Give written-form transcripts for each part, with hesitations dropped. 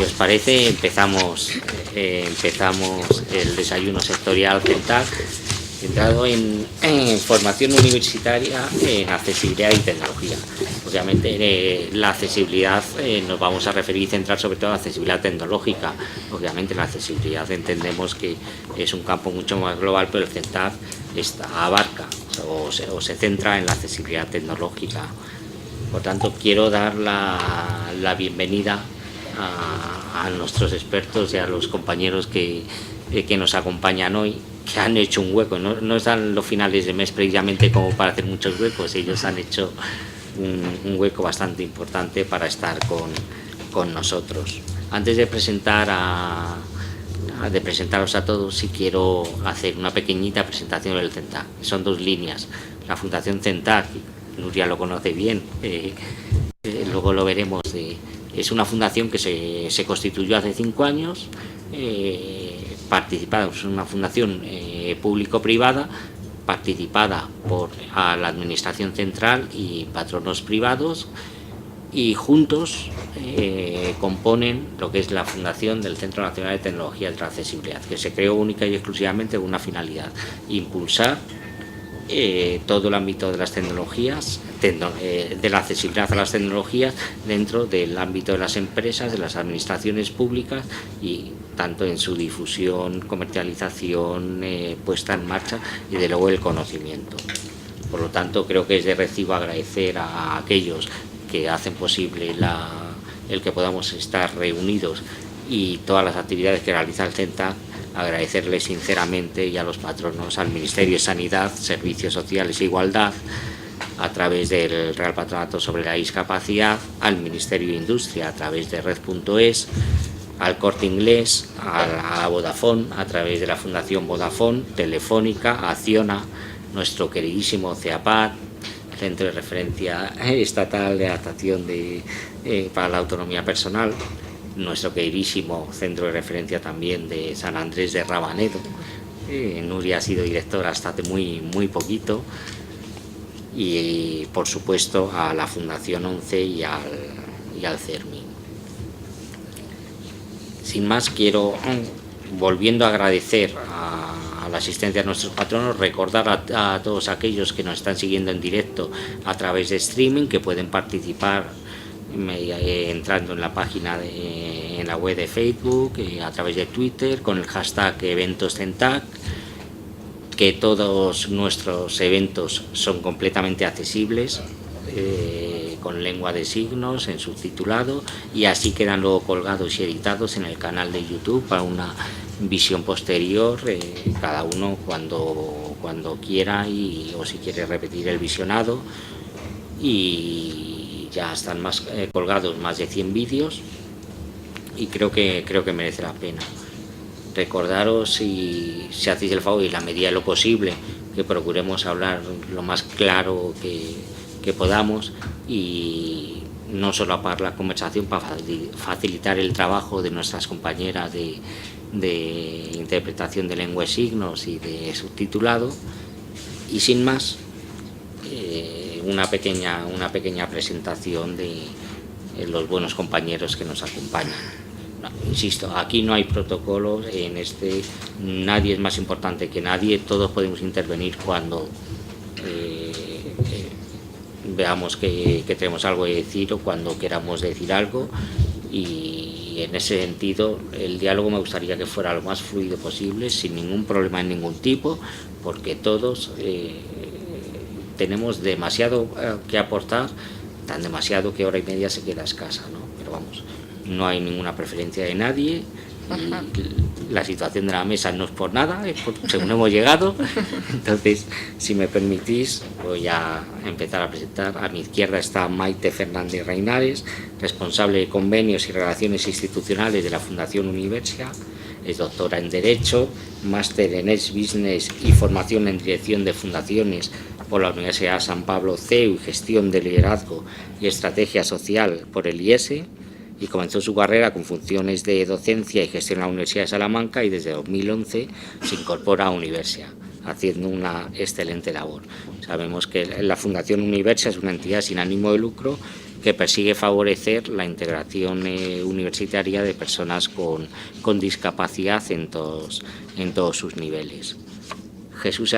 si os parece, empezamos el desayuno sectorial CENTAC, centrado en formación universitaria en accesibilidad y tecnología. Obviamente la accesibilidad nos vamos a referir y centrar sobre todo a la accesibilidad tecnológica. Obviamente la accesibilidad entendemos que es un campo mucho más global, pero el CENTAC abarca o se centra en la accesibilidad tecnológica. Por tanto, quiero dar la bienvenida a nuestros expertos y a los compañeros que nos acompañan hoy, que han hecho un hueco. No están los finales de mes precisamente como para hacer muchos huecos. Ellos han hecho un hueco bastante importante para estar con nosotros. Antes de presentaros a todos, sí quiero hacer una pequeñita presentación del CENTAC. Son dos líneas. La Fundación CENTAC, Nuria lo conoce bien, luego lo veremos. Es una fundación que se constituyó hace 5 años, participada, es una fundación público-privada, participada por la Administración Central y patronos privados, y juntos componen lo que es la fundación del Centro Nacional de Tecnologías de la Accesibilidad, que se creó única y exclusivamente con una finalidad: impulsar todo el ámbito de las tecnologías, de la accesibilidad a las tecnologías dentro del ámbito de las empresas, de las administraciones públicas, y tanto en su difusión, comercialización, puesta en marcha y de luego el conocimiento. Por lo tanto, creo que es de recibo agradecer a aquellos que hacen posible el que podamos estar reunidos y todas las actividades que realiza el CENTAC. Agradecerles sinceramente y a los patronos, al Ministerio de Sanidad, Servicios Sociales e Igualdad, a través del Real Patronato sobre la Discapacidad, al Ministerio de Industria a través de Red.es, al Corte Inglés, a Vodafone a través de la Fundación Vodafone, Telefónica, Acciona, nuestro queridísimo CEAPAD, Centro de Referencia Estatal de Adaptación para la Autonomía Personal, nuestro queridísimo centro de referencia también de San Andrés de Rabanedo. Nuria ha sido directora hasta hace muy poquito, y por supuesto a la Fundación 11 y al CERMI. Sin más, quiero, volviendo a agradecer a la asistencia de nuestros patronos, recordar a todos aquellos que nos están siguiendo en directo a través de streaming, que pueden participar entrando en la página en la web de Facebook, a través de Twitter con el hashtag EventosCENTAC, que todos nuestros eventos son completamente accesibles, con lengua de signos, en subtitulado, y así quedan luego colgados y editados en el canal de YouTube para una visión posterior, cada uno cuando quiera, o si quiere repetir el visionado. Y ya están colgados más de 100 vídeos, y creo que merece la pena. Recordaros, si hacéis el favor y la medida de lo posible, que procuremos hablar lo más claro que podamos, y no solo para la conversación, para facilitar el trabajo de nuestras compañeras de interpretación de lengua de signos y de subtitulado. Y sin más, una pequeña presentación de los buenos compañeros que nos acompañan. No, insisto, aquí no hay protocolos, nadie es más importante que nadie, todos podemos intervenir cuando veamos que tenemos algo que decir o cuando queramos decir algo, y en ese sentido el diálogo me gustaría que fuera lo más fluido posible, sin ningún problema de ningún tipo, porque todos tenemos demasiado que aportar, tan demasiado que hora y media se queda escasa, ¿no? Pero vamos, no hay ninguna preferencia de nadie, y la situación de la mesa no es por nada, es según hemos llegado. Entonces, si me permitís, voy a empezar a presentar. A mi izquierda está Maite Fernández Reinares, responsable de Convenios y Relaciones Institucionales de la Fundación Universia. Es doctora en Derecho, máster en Ex-Business y formación en Dirección de Fundaciones por la Universidad San Pablo CEU y Gestión de Liderazgo y Estrategia Social por el IES, y comenzó su carrera con funciones de docencia y gestión en la Universidad de Salamanca, y desde 2011 se incorpora a Universia, haciendo una excelente labor. Sabemos que la Fundación Universia es una entidad sin ánimo de lucro que persigue favorecer la integración universitaria de personas con discapacidad en todos sus niveles. Jesús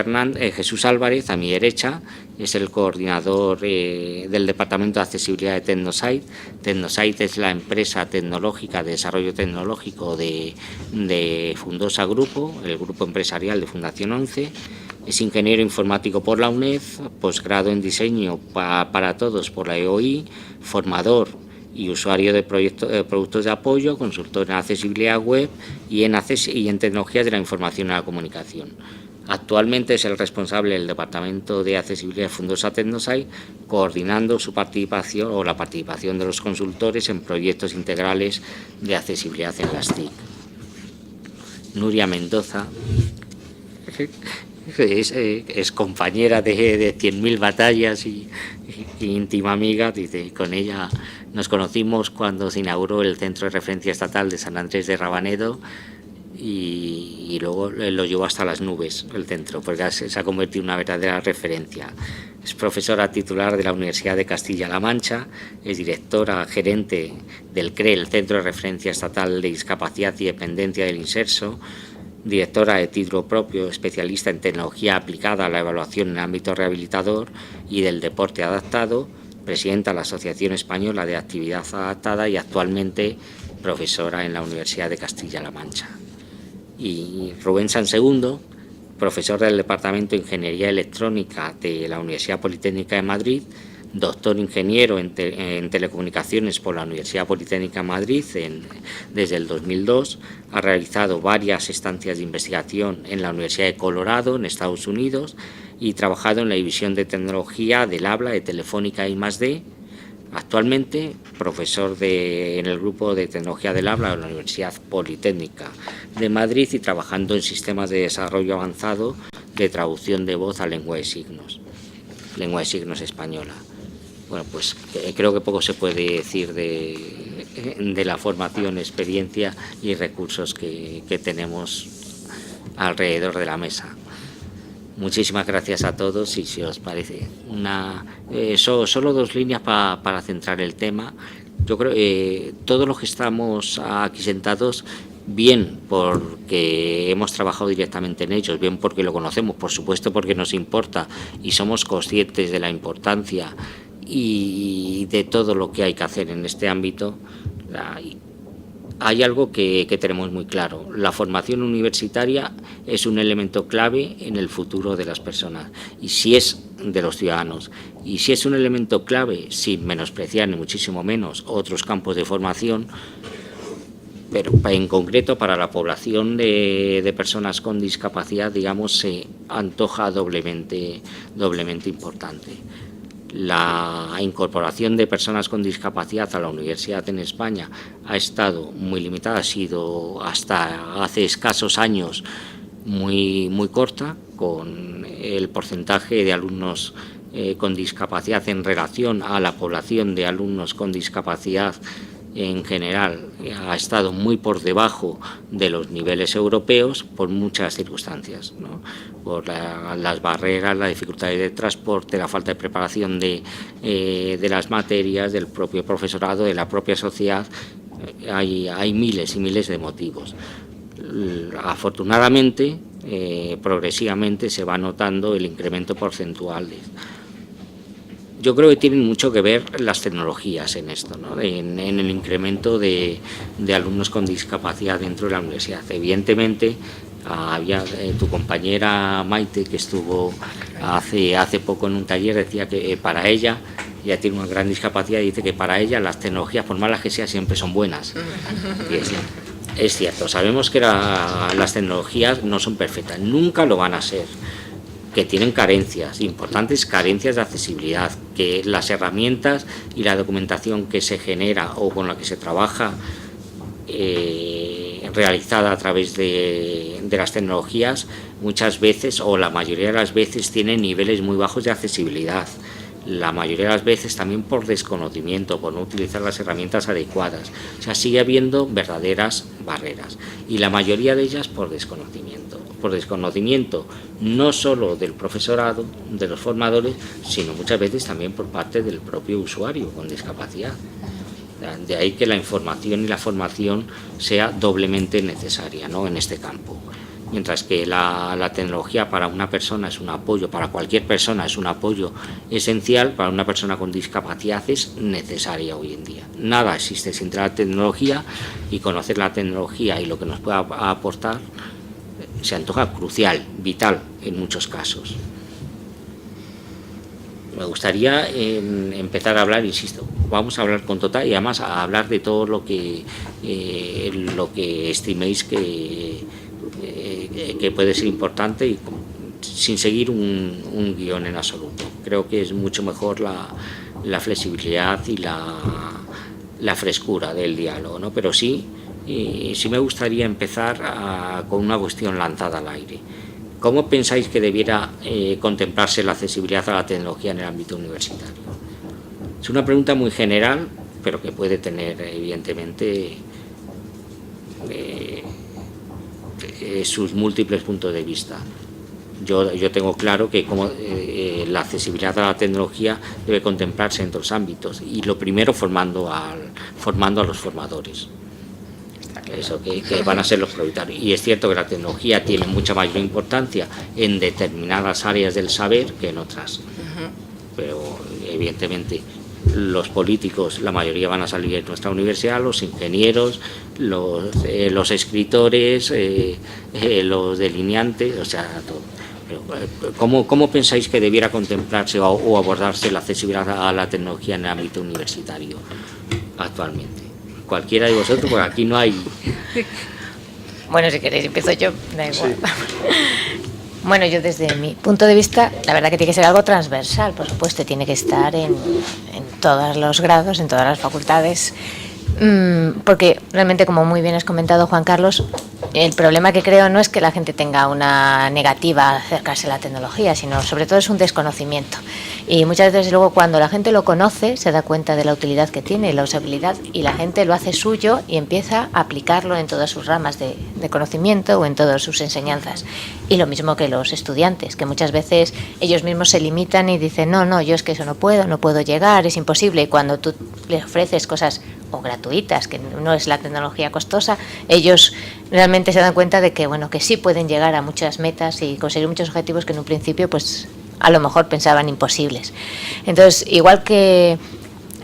Álvarez, a mi derecha, es el coordinador del Departamento de Accesibilidad de Tecnosite. Tecnosite es la empresa tecnológica de desarrollo tecnológico de Fundosa Grupo, el grupo empresarial de Fundación 11. Es ingeniero informático por la UNED, posgrado en diseño para todos por la EOI, formador y usuario de productos de apoyo, consultor en accesibilidad web y en tecnologías de la información y la comunicación. Actualmente es el responsable del Departamento de Accesibilidad de Fundosa Tecnosite, coordinando su participación o la participación de los consultores en proyectos integrales de accesibilidad en las TIC. Nuria Mendoza es compañera de 100.000 batallas y íntima amiga. Dice, con ella nos conocimos cuando se inauguró el Centro de Referencia Estatal de San Andrés de Rabanedo, y luego lo llevó hasta las nubes el centro, porque se ha convertido en una verdadera referencia. Es profesora titular de la Universidad de Castilla-La Mancha, es directora gerente del CRE, el Centro de Referencia Estatal de Discapacidad y Dependencia del Inserso, directora de título propio, especialista en tecnología aplicada a la evaluación en el ámbito rehabilitador y del deporte adaptado, presidenta de la Asociación Española de Actividad Adaptada y actualmente profesora en la Universidad de Castilla-La Mancha. Y Rubén Sansegundo, profesor del Departamento de Ingeniería Electrónica de la Universidad Politécnica de Madrid, doctor ingeniero en telecomunicaciones por la Universidad Politécnica de Madrid desde el 2002, ha realizado varias estancias de investigación en la Universidad de Colorado, en Estados Unidos, y trabajado en la división de tecnología del habla de Telefónica I+D. Actualmente, profesor en el grupo de tecnología del habla de la Universidad Politécnica de Madrid y trabajando en sistemas de desarrollo avanzado de traducción de voz a lengua de signos española. Bueno, pues creo que poco se puede decir de la formación, experiencia y recursos que tenemos alrededor de la mesa. Muchísimas gracias a todos y si os parece, solo 2 líneas para centrar el tema. Yo creo que todos los que estamos aquí sentados, bien porque hemos trabajado directamente en ellos, bien porque lo conocemos, por supuesto porque nos importa y somos conscientes de la importancia y de todo lo que hay que hacer en este ámbito. Hay algo que tenemos muy claro: la formación universitaria es un elemento clave en el futuro de las personas y si es de los ciudadanos, y si es un elemento clave, sin menospreciar ni muchísimo menos otros campos de formación, pero en concreto para la población de personas con discapacidad, digamos, se antoja doblemente importante. La incorporación de personas con discapacidad a la universidad en España ha estado muy limitada, ha sido hasta hace escasos años muy corta, con el porcentaje de alumnos con discapacidad en relación a la población de alumnos con discapacidad en general ha estado muy por debajo de los niveles europeos por muchas circunstancias, ¿no? Por las barreras, las dificultades de transporte, la falta de preparación de las materias, del propio profesorado, de la propia sociedad. Hay miles y miles de motivos. Afortunadamente, progresivamente se va notando el incremento porcentual Yo creo que tienen mucho que ver las tecnologías en esto, ¿no? en el incremento de alumnos con discapacidad dentro de la universidad. Evidentemente, había tu compañera Maite, que estuvo hace poco en un taller, decía que para ella tiene una gran discapacidad y dice que para ella las tecnologías, por malas que sean, siempre son buenas. Y es cierto, sabemos que las tecnologías no son perfectas, nunca lo van a ser, que tienen carencias, importantes carencias de accesibilidad, que las herramientas y la documentación que se genera o con la que se trabaja realizada a través de las tecnologías, muchas veces o la mayoría de las veces tienen niveles muy bajos de accesibilidad. La mayoría de las veces también por desconocimiento, por no utilizar las herramientas adecuadas. O sea, sigue habiendo verdaderas barreras, y la mayoría de ellas por desconocimiento no solo del profesorado, de los formadores, sino muchas veces también por parte del propio usuario con discapacidad. De ahí que la información y la formación sea doblemente necesaria, ¿no?, en este campo. Mientras que la tecnología para una persona es un apoyo, para cualquier persona es un apoyo esencial, para una persona con discapacidad es necesaria hoy en día. Nada existe sin la tecnología, y conocer la tecnología y lo que nos pueda aportar se antoja crucial, vital en muchos casos. Me gustaría empezar a hablar, insisto, vamos a hablar con total, y además a hablar de todo lo que estiméis que puede ser importante, y sin seguir un guión en absoluto. Creo que es mucho mejor la flexibilidad y la frescura del diálogo, ¿no? Pero sí me gustaría empezar con una cuestión lanzada al aire. ¿Cómo pensáis que debiera contemplarse la accesibilidad a la tecnología en el ámbito universitario? Es una pregunta muy general, pero que puede tener evidentemente sus múltiples puntos de vista. Yo tengo claro que la accesibilidad a la tecnología debe contemplarse en todos los ámbitos, y lo primero formando a los formadores. Eso que van a ser los prioritarios. Y es cierto que la tecnología tiene mucha mayor importancia en determinadas áreas del saber que en otras. Pero evidentemente los políticos, la mayoría van a salir de nuestra universidad, los ingenieros, los escritores, los delineantes, o sea, todo. Pero, ¿cómo pensáis que debiera contemplarse o abordarse la accesibilidad a la tecnología en el ámbito universitario actualmente? Cualquiera de vosotros, porque aquí no hay... Bueno, si queréis empiezo yo, da igual. Sí. Bueno, yo desde mi punto de vista, la verdad que tiene que ser algo transversal, por supuesto, tiene que estar en todos los grados, en todas las facultades, porque realmente, como muy bien has comentado, Juan Carlos, el problema que creo no es que la gente tenga una negativa a acercarse a la tecnología, sino sobre todo es un desconocimiento. Y muchas veces luego cuando la gente lo conoce se da cuenta de la utilidad que tiene, la usabilidad, y la gente lo hace suyo y empieza a aplicarlo en todas sus ramas de conocimiento o en todas sus enseñanzas. Y lo mismo que los estudiantes, que muchas veces ellos mismos se limitan y dicen no, yo es que eso no puedo llegar, es imposible, y cuando tú les ofreces cosas o gratuitas, que no es la tecnología costosa, ellos realmente se dan cuenta de que bueno, que sí pueden llegar a muchas metas y conseguir muchos objetivos que en un principio pues a lo mejor pensaban imposibles. Entonces, igual que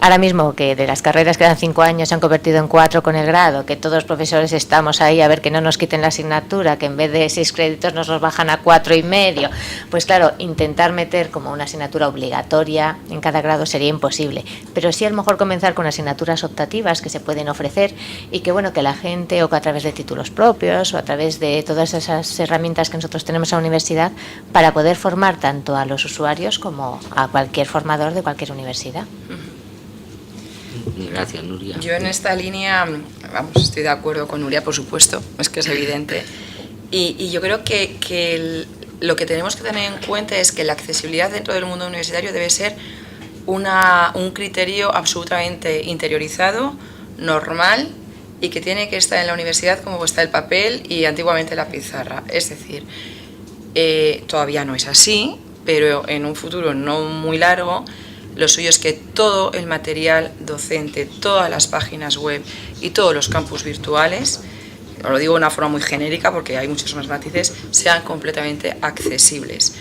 ahora mismo que de las carreras que dan 5 años se han convertido en 4 con el grado, que todos los profesores estamos ahí a ver que no nos quiten la asignatura, que en vez de 6 créditos nos los bajan a 4,5, pues claro, intentar meter como una asignatura obligatoria en cada grado sería imposible, pero sí a lo mejor comenzar con asignaturas optativas que se pueden ofrecer, y que bueno, que la gente, o que a través de títulos propios o a través de todas esas herramientas que nosotros tenemos en la universidad, para poder formar tanto a los usuarios como a cualquier formador de cualquier universidad. Gracias, Nuria. Yo en esta línea, estoy de acuerdo con Nuria, por supuesto, es que es evidente. Y yo creo que lo que tenemos que tener en cuenta es que la accesibilidad dentro del mundo universitario debe ser un criterio absolutamente interiorizado, normal, y que tiene que estar en la universidad como está el papel y antiguamente la pizarra. Es decir, todavía no es así, pero en un futuro no muy largo, lo suyo es que todo el material docente, todas las páginas web y todos los campus virtuales, lo digo de una forma muy genérica porque hay muchos más matices, sean completamente accesibles.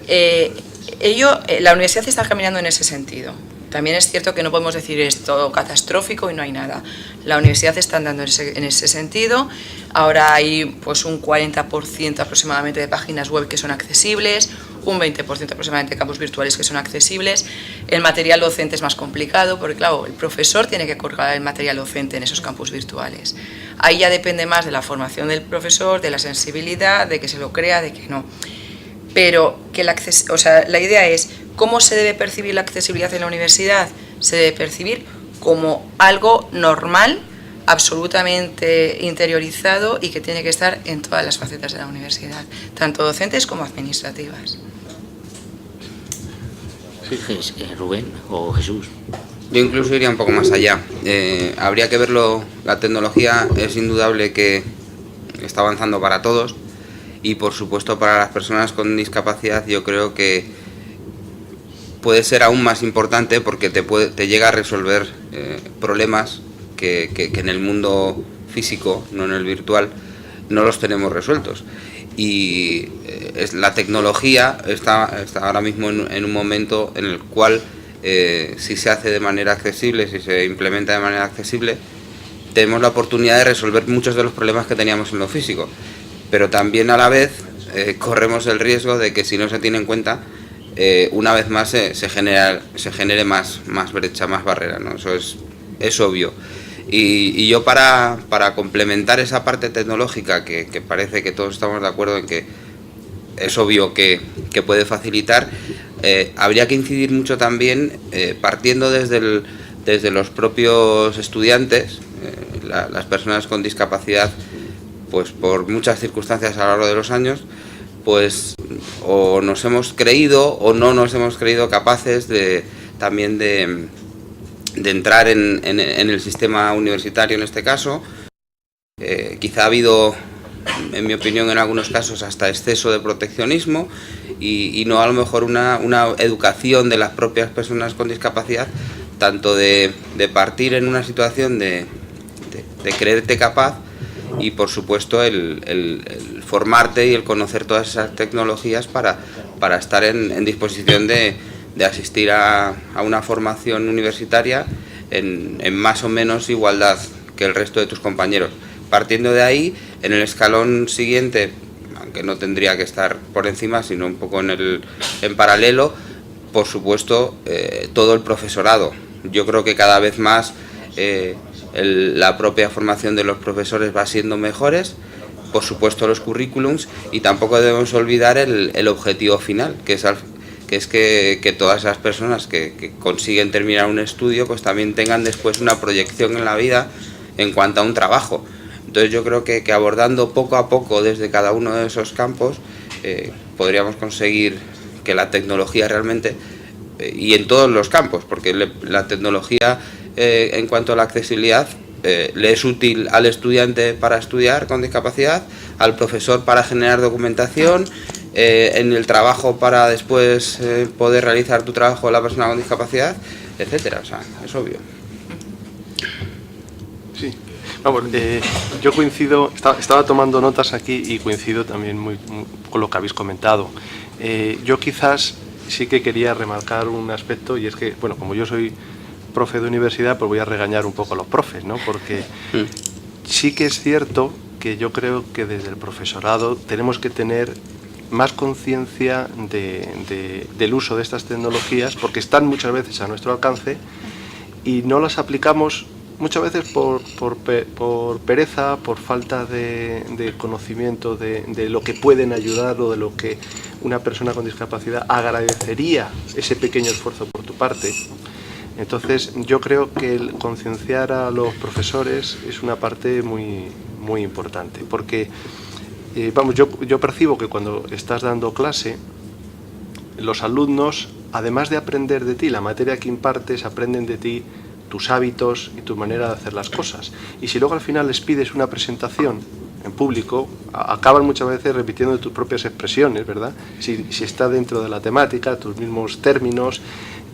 La universidad está caminando en ese sentido. También es cierto que no podemos decir esto catastrófico y no hay nada. La universidad está andando en ese sentido. Ahora hay pues un 40% aproximadamente de páginas web que son accesibles, un 20% aproximadamente de campus virtuales que son accesibles. El material docente es más complicado porque, claro, el profesor tiene que colgar el material docente en esos campus virtuales. Ahí ya depende más de la formación del profesor, de la sensibilidad, de que se lo crea, de que no. Pero que la idea es, ¿cómo se debe percibir la accesibilidad en la universidad? Se debe percibir como algo normal, absolutamente interiorizado y que tiene que estar en todas las facetas de la universidad, tanto docentes como administrativas. Sí. Rubén o Jesús. Yo incluso iría un poco más allá. Habría que verlo, la tecnología es indudable que está avanzando para todos y por supuesto para las personas con discapacidad yo creo que puede ser aún más importante porque te llega a resolver problemas que en el mundo físico, no en el virtual, no los tenemos resueltos. Y la tecnología está ahora mismo en un momento en el cual si se hace de manera accesible, si se implementa de manera accesible, tenemos la oportunidad de resolver muchos de los problemas que teníamos en lo físico, pero también a la vez corremos el riesgo de que si no se tiene en cuenta, una vez más se genere más brecha, más barrera, ¿no? Eso es obvio. Y yo para complementar esa parte tecnológica que parece que todos estamos de acuerdo en que es obvio que puede facilitar, habría que incidir mucho también partiendo desde los propios estudiantes, las personas con discapacidad, pues por muchas circunstancias a lo largo de los años, pues o nos hemos creído o no nos hemos creído capaces también de entrar en el sistema universitario en este caso. Quizá ha habido, en mi opinión, en algunos casos hasta exceso de proteccionismo y no a lo mejor una educación de las propias personas con discapacidad, tanto de partir en una situación de creerte capaz y por supuesto el formarte y el conocer todas esas tecnologías para estar en disposición de asistir a una formación universitaria en más o menos igualdad que el resto de tus compañeros. Partiendo de ahí, en el escalón siguiente, aunque no tendría que estar por encima, sino un poco en paralelo, por supuesto, todo el profesorado. Yo creo que cada vez más la propia formación de los profesores va siendo mejores, por supuesto los currículums, y tampoco debemos olvidar el objetivo final, que es que todas esas personas que consiguen terminar un estudio pues también tengan después una proyección en la vida en cuanto a un trabajo. Entonces yo creo que abordando poco a poco desde cada uno de esos campos podríamos conseguir que la tecnología realmente, y en todos los campos, porque la tecnología en cuanto a la accesibilidad le es útil al estudiante para estudiar con discapacidad, al profesor para generar documentación, en el trabajo para después poder realizar tu trabajo la persona con discapacidad, etcétera. O sea, es obvio. Sí, vamos, yo coincido, estaba tomando notas aquí y coincido también muy con lo que habéis comentado. Yo quizás sí que quería remarcar un aspecto, y es que, bueno, como yo soy profe de universidad, pues voy a regañar un poco a los profes, ¿no? Porque sí que es cierto que yo creo que desde el profesorado tenemos que tener más conciencia del uso de estas tecnologías, porque están muchas veces a nuestro alcance y no las aplicamos muchas veces por pereza, por falta de conocimiento de lo que pueden ayudar o de lo que una persona con discapacidad agradecería ese pequeño esfuerzo por tu parte. Entonces yo creo que el concienciar a los profesores es una parte muy importante, porque vamos, yo percibo que cuando estás dando clase, los alumnos, además de aprender de ti la materia que impartes, aprenden de ti tus hábitos y tu manera de hacer las cosas. Y si luego al final les pides una presentación en público, acaban muchas veces repitiendo tus propias expresiones, ¿verdad? Si está dentro de la temática, tus mismos términos,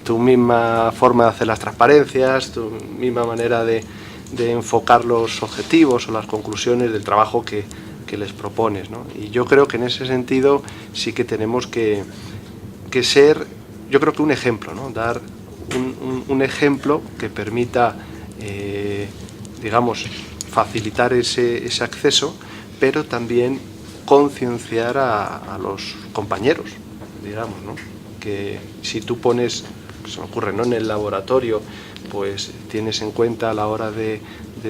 tu misma forma de hacer las transparencias, tu misma manera de enfocar los objetivos o las conclusiones del trabajo que les propones, ¿no? Y yo creo que en ese sentido sí que tenemos que ser, yo creo que un ejemplo, ¿no? Dar un ejemplo que permita, digamos, facilitar ese acceso, pero también concienciar a los compañeros, digamos, ¿no? Que si tú pones, se me ocurre, ¿no? En el laboratorio, pues tienes en cuenta a la hora de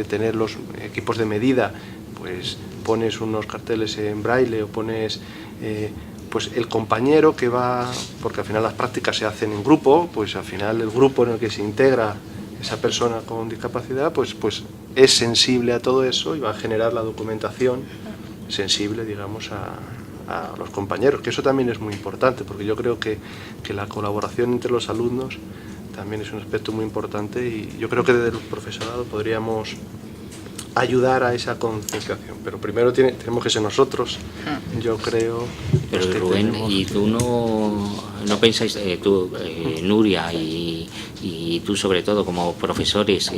tener los equipos de medida, pues pones unos carteles en braille o pones pues el compañero que va, porque al final las prácticas se hacen en grupo, pues al final el grupo en el que se integra esa persona con discapacidad pues es sensible a todo eso y va a generar la documentación sensible, digamos, a los compañeros, que eso también es muy importante, porque yo creo que la colaboración entre los alumnos también es un aspecto muy importante y yo creo que desde el profesorado podríamos ayudar a esa concienciación, pero primero tenemos que ser nosotros, yo creo. Pero que Rubén, tenemos... ¿y tú no pensáis, Nuria y tú sobre todo como profesores,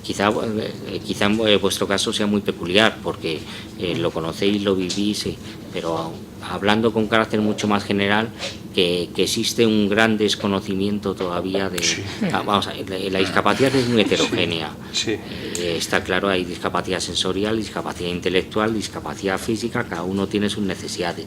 quizá en vuestro caso sea muy peculiar porque lo conocéis, lo vivís, pero hablando con carácter mucho más general, que existe un gran desconocimiento todavía de... Sí. Vamos a ver, la discapacidad es muy heterogénea. Sí. Está claro, hay discapacidad sensorial, discapacidad intelectual, discapacidad física, cada uno tiene sus necesidades,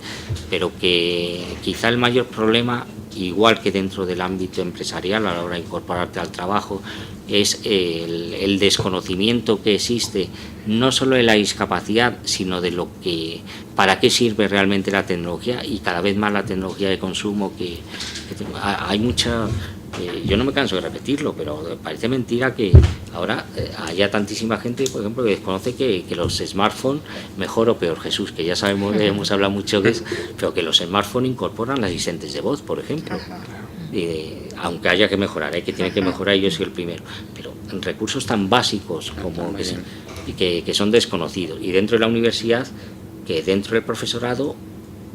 pero que quizá el mayor problema, igual que dentro del ámbito empresarial a la hora de incorporarte al trabajo, es el desconocimiento que existe no solo de la discapacidad, sino de lo que, para qué sirve realmente la tecnología, y cada vez más la tecnología de consumo hay mucha... yo no me canso de repetirlo, pero parece mentira que ahora haya tantísima gente, por ejemplo, que desconoce que los smartphones, mejor o peor, Jesús, que ya sabemos, hemos hablado mucho de eso, pero que los smartphones incorporan asistentes de voz, por ejemplo. Aunque haya que mejorar, que tiene que mejorar, yo soy el primero, pero en recursos tan básicos como que son desconocidos. Y dentro de la universidad, que dentro del profesorado,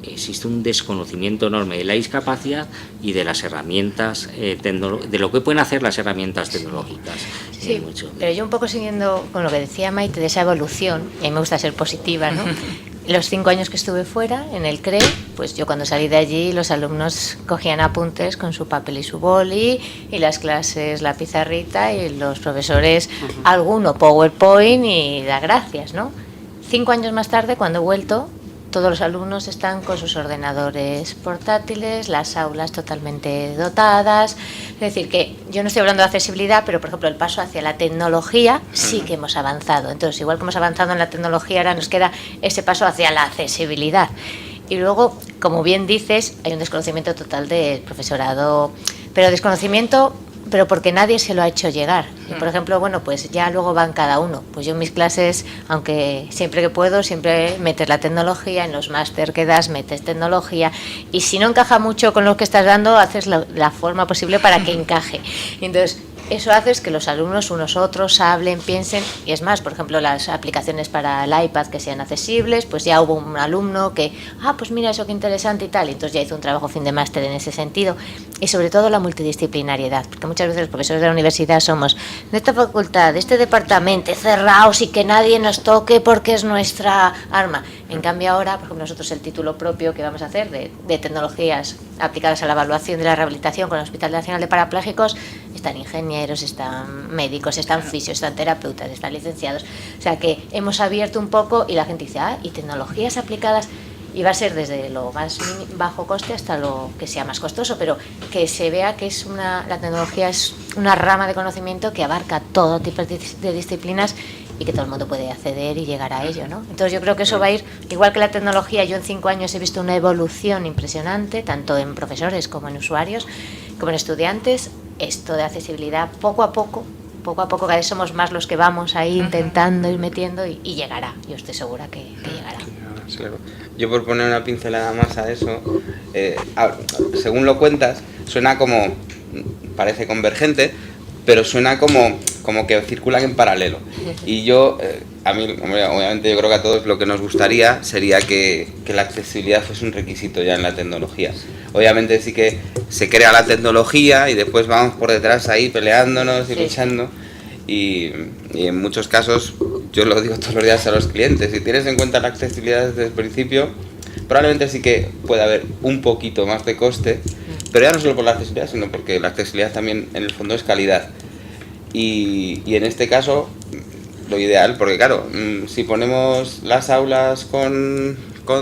existe un desconocimiento enorme de la discapacidad y de las herramientas, de lo que pueden hacer las herramientas tecnológicas. Sí, pero yo un poco siguiendo con lo que decía Maite de esa evolución, y a mí me gusta ser positiva, ¿no? Los 5 años que estuve fuera, en el CRE, pues yo cuando salí de allí, los alumnos cogían apuntes con su papel y su boli, y las clases la pizarrita, y los profesores alguno PowerPoint y da gracias, ¿no? 5 años más tarde, cuando he vuelto, todos los alumnos están con sus ordenadores portátiles, las aulas totalmente dotadas. Es decir, que yo no estoy hablando de accesibilidad, pero por ejemplo el paso hacia la tecnología sí que hemos avanzado. Entonces, igual que hemos avanzado en la tecnología, ahora nos queda ese paso hacia la accesibilidad. Y luego, como bien dices, hay un desconocimiento total del profesorado, pero desconocimiento... pero porque nadie se lo ha hecho llegar. Y por ejemplo, bueno, pues ya luego van cada uno. Pues yo en mis clases, aunque siempre que puedo, siempre metes la tecnología, en los máster que das metes tecnología, y si no encaja mucho con lo que estás dando, haces la forma posible para que encaje. Y entonces, eso hace que los alumnos unos otros hablen, piensen, y es más, por ejemplo, las aplicaciones para el iPad que sean accesibles, pues ya hubo un alumno que, pues mira eso qué interesante y tal, y entonces ya hizo un trabajo fin de máster en ese sentido, y sobre todo la multidisciplinariedad, porque muchas veces los profesores de la universidad somos de esta facultad, de este departamento, cerrados y que nadie nos toque porque es nuestra arma. En cambio ahora, por ejemplo, nosotros el título propio que vamos a hacer de tecnologías aplicadas a la evaluación de la rehabilitación con el Hospital Nacional de Parapléjicos, están ingenieros, están médicos, están fisios, están terapeutas, están licenciados. O sea que hemos abierto un poco y la gente dice, y tecnologías aplicadas, y va a ser desde lo más bajo coste hasta lo que sea más costoso, pero que se vea que la tecnología es una rama de conocimiento que abarca todo tipo de disciplinas y que todo el mundo puede acceder y llegar a ello, ¿no? Entonces yo creo que eso va a ir, igual que la tecnología, yo en 5 años he visto una evolución impresionante, tanto en profesores como en usuarios, como en estudiantes. Esto de accesibilidad, poco a poco, cada vez somos más los que vamos ahí intentando ir metiendo y llegará, yo estoy segura que llegará. Claro. Yo por poner una pincelada más a eso, según lo cuentas, suena como, parece convergente, pero suena como que circulan en paralelo. Y yo, a mí, obviamente yo creo que a todos lo que nos gustaría sería que la accesibilidad fuese un requisito ya en la tecnología. Obviamente sí que se crea la tecnología y después vamos por detrás ahí peleándonos y luchando. Y en muchos casos, yo lo digo todos los días a los clientes, si tienes en cuenta la accesibilidad desde el principio, probablemente sí que puede haber un poquito más de coste, pero ya no solo por la accesibilidad, sino porque la accesibilidad también en el fondo es calidad. Y en este caso, lo ideal, porque claro, si ponemos las aulas con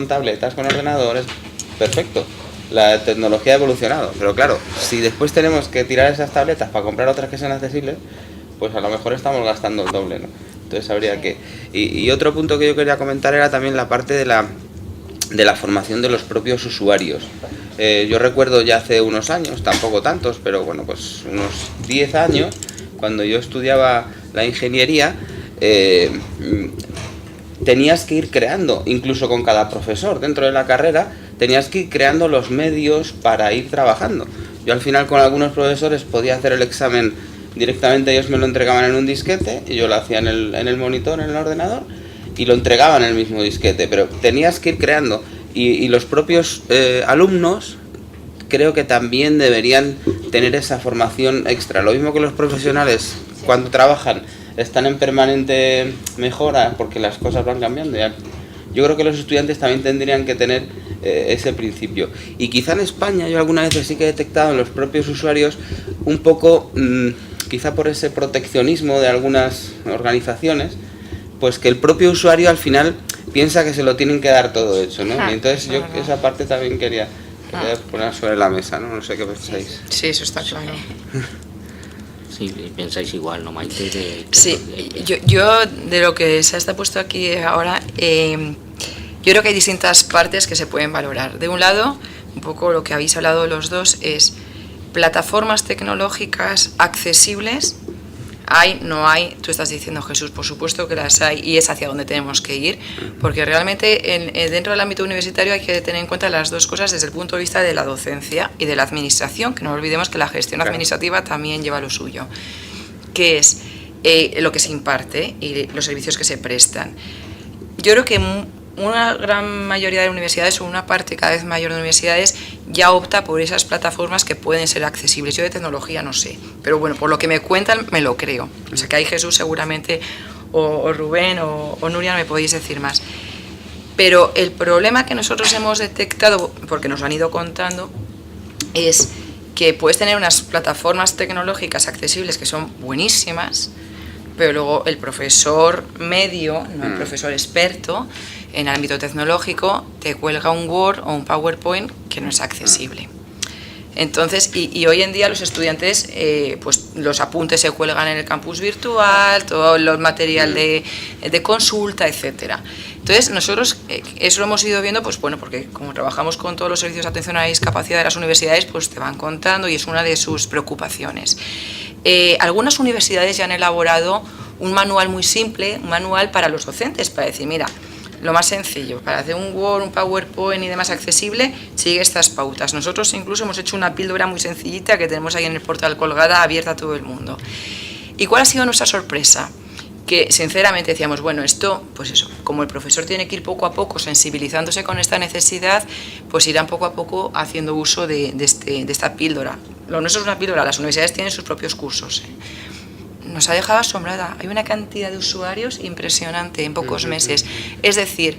tabletas, con ordenadores, perfecto, la tecnología ha evolucionado, pero claro, si después tenemos que tirar esas tabletas para comprar otras que sean accesibles, pues a lo mejor estamos gastando el doble, ¿no? Entonces habría que... Y otro punto que yo quería comentar era también la parte de la formación de los propios usuarios. Yo recuerdo ya hace unos años, tampoco tantos, pero bueno, pues unos 10 años, cuando yo estudiaba la ingeniería, tenías que ir creando, incluso con cada profesor dentro de la carrera, tenías que ir creando los medios para ir trabajando. Yo al final con algunos profesores podía hacer el examen directamente, ellos me lo entregaban en un disquete y yo lo hacía en el monitor, en el ordenador, y lo entregaban en el mismo disquete, pero tenías que ir creando. Y los propios alumnos creo que también deberían tener esa formación extra. Lo mismo que los profesionales, cuando trabajan, están en permanente mejora porque las cosas van cambiando. Yo creo que los estudiantes también tendrían que tener ese principio. Y quizá en España, yo alguna vez sí que he detectado en los propios usuarios un poco, quizá por ese proteccionismo de algunas organizaciones, pues que el propio usuario al final piensa que se lo tienen que dar todo hecho, ¿no? Y entonces yo esa parte también quería poner sobre la mesa, ¿no? No sé qué pensáis. Sí, eso está claro. Sí, pensáis igual, ¿no, Maite? Sí, yo de lo que se está puesto aquí ahora, yo creo que hay distintas partes que se pueden valorar. De un lado, un poco lo que habéis hablado los dos es plataformas tecnológicas accesibles. Hay, no hay, tú estás diciendo, Jesús, por supuesto que las hay y es hacia donde tenemos que ir, porque realmente dentro del ámbito universitario hay que tener en cuenta las dos cosas desde el punto de vista de la docencia y de la administración, que no olvidemos que la gestión administrativa también lleva lo suyo, que es lo que se imparte y los servicios que se prestan. Yo creo que una gran mayoría de universidades, o una parte cada vez mayor de universidades, ya opta por esas plataformas que pueden ser accesibles. Yo de tecnología no sé, pero bueno, por lo que me cuentan me lo creo. O sea que ahí Jesús seguramente, o Rubén o Nuria me podéis decir más. Pero el problema que nosotros hemos detectado, porque nos lo han ido contando, es que puedes tener unas plataformas tecnológicas accesibles que son buenísimas, pero luego el profesor medio, no el profesor experto en el ámbito tecnológico, te cuelga un Word o un PowerPoint que no es accesible. Entonces, y hoy en día los estudiantes, pues los apuntes se cuelgan en el campus virtual, todo el material de consulta, etcétera. Entonces, nosotros eso lo hemos ido viendo, pues bueno, porque como trabajamos con todos los servicios de atención a la discapacidad de las universidades, pues te van contando y es una de sus preocupaciones. Algunas universidades ya han elaborado un manual muy simple, un manual para los docentes, para decir, mira, lo más sencillo, para hacer un Word, un PowerPoint y demás accesible, sigue estas pautas. Nosotros incluso hemos hecho una píldora muy sencillita que tenemos ahí en el portal colgada, abierta a todo el mundo. ¿Y cuál ha sido nuestra sorpresa? Que sinceramente decíamos, bueno, esto, pues eso, como el profesor tiene que ir poco a poco sensibilizándose con esta necesidad, pues irán poco a poco haciendo uso de esta píldora. Lo nuestro es una píldora, las universidades tienen sus propios cursos. Nos ha dejado asombrada, hay una cantidad de usuarios impresionante en pocos meses. Es decir,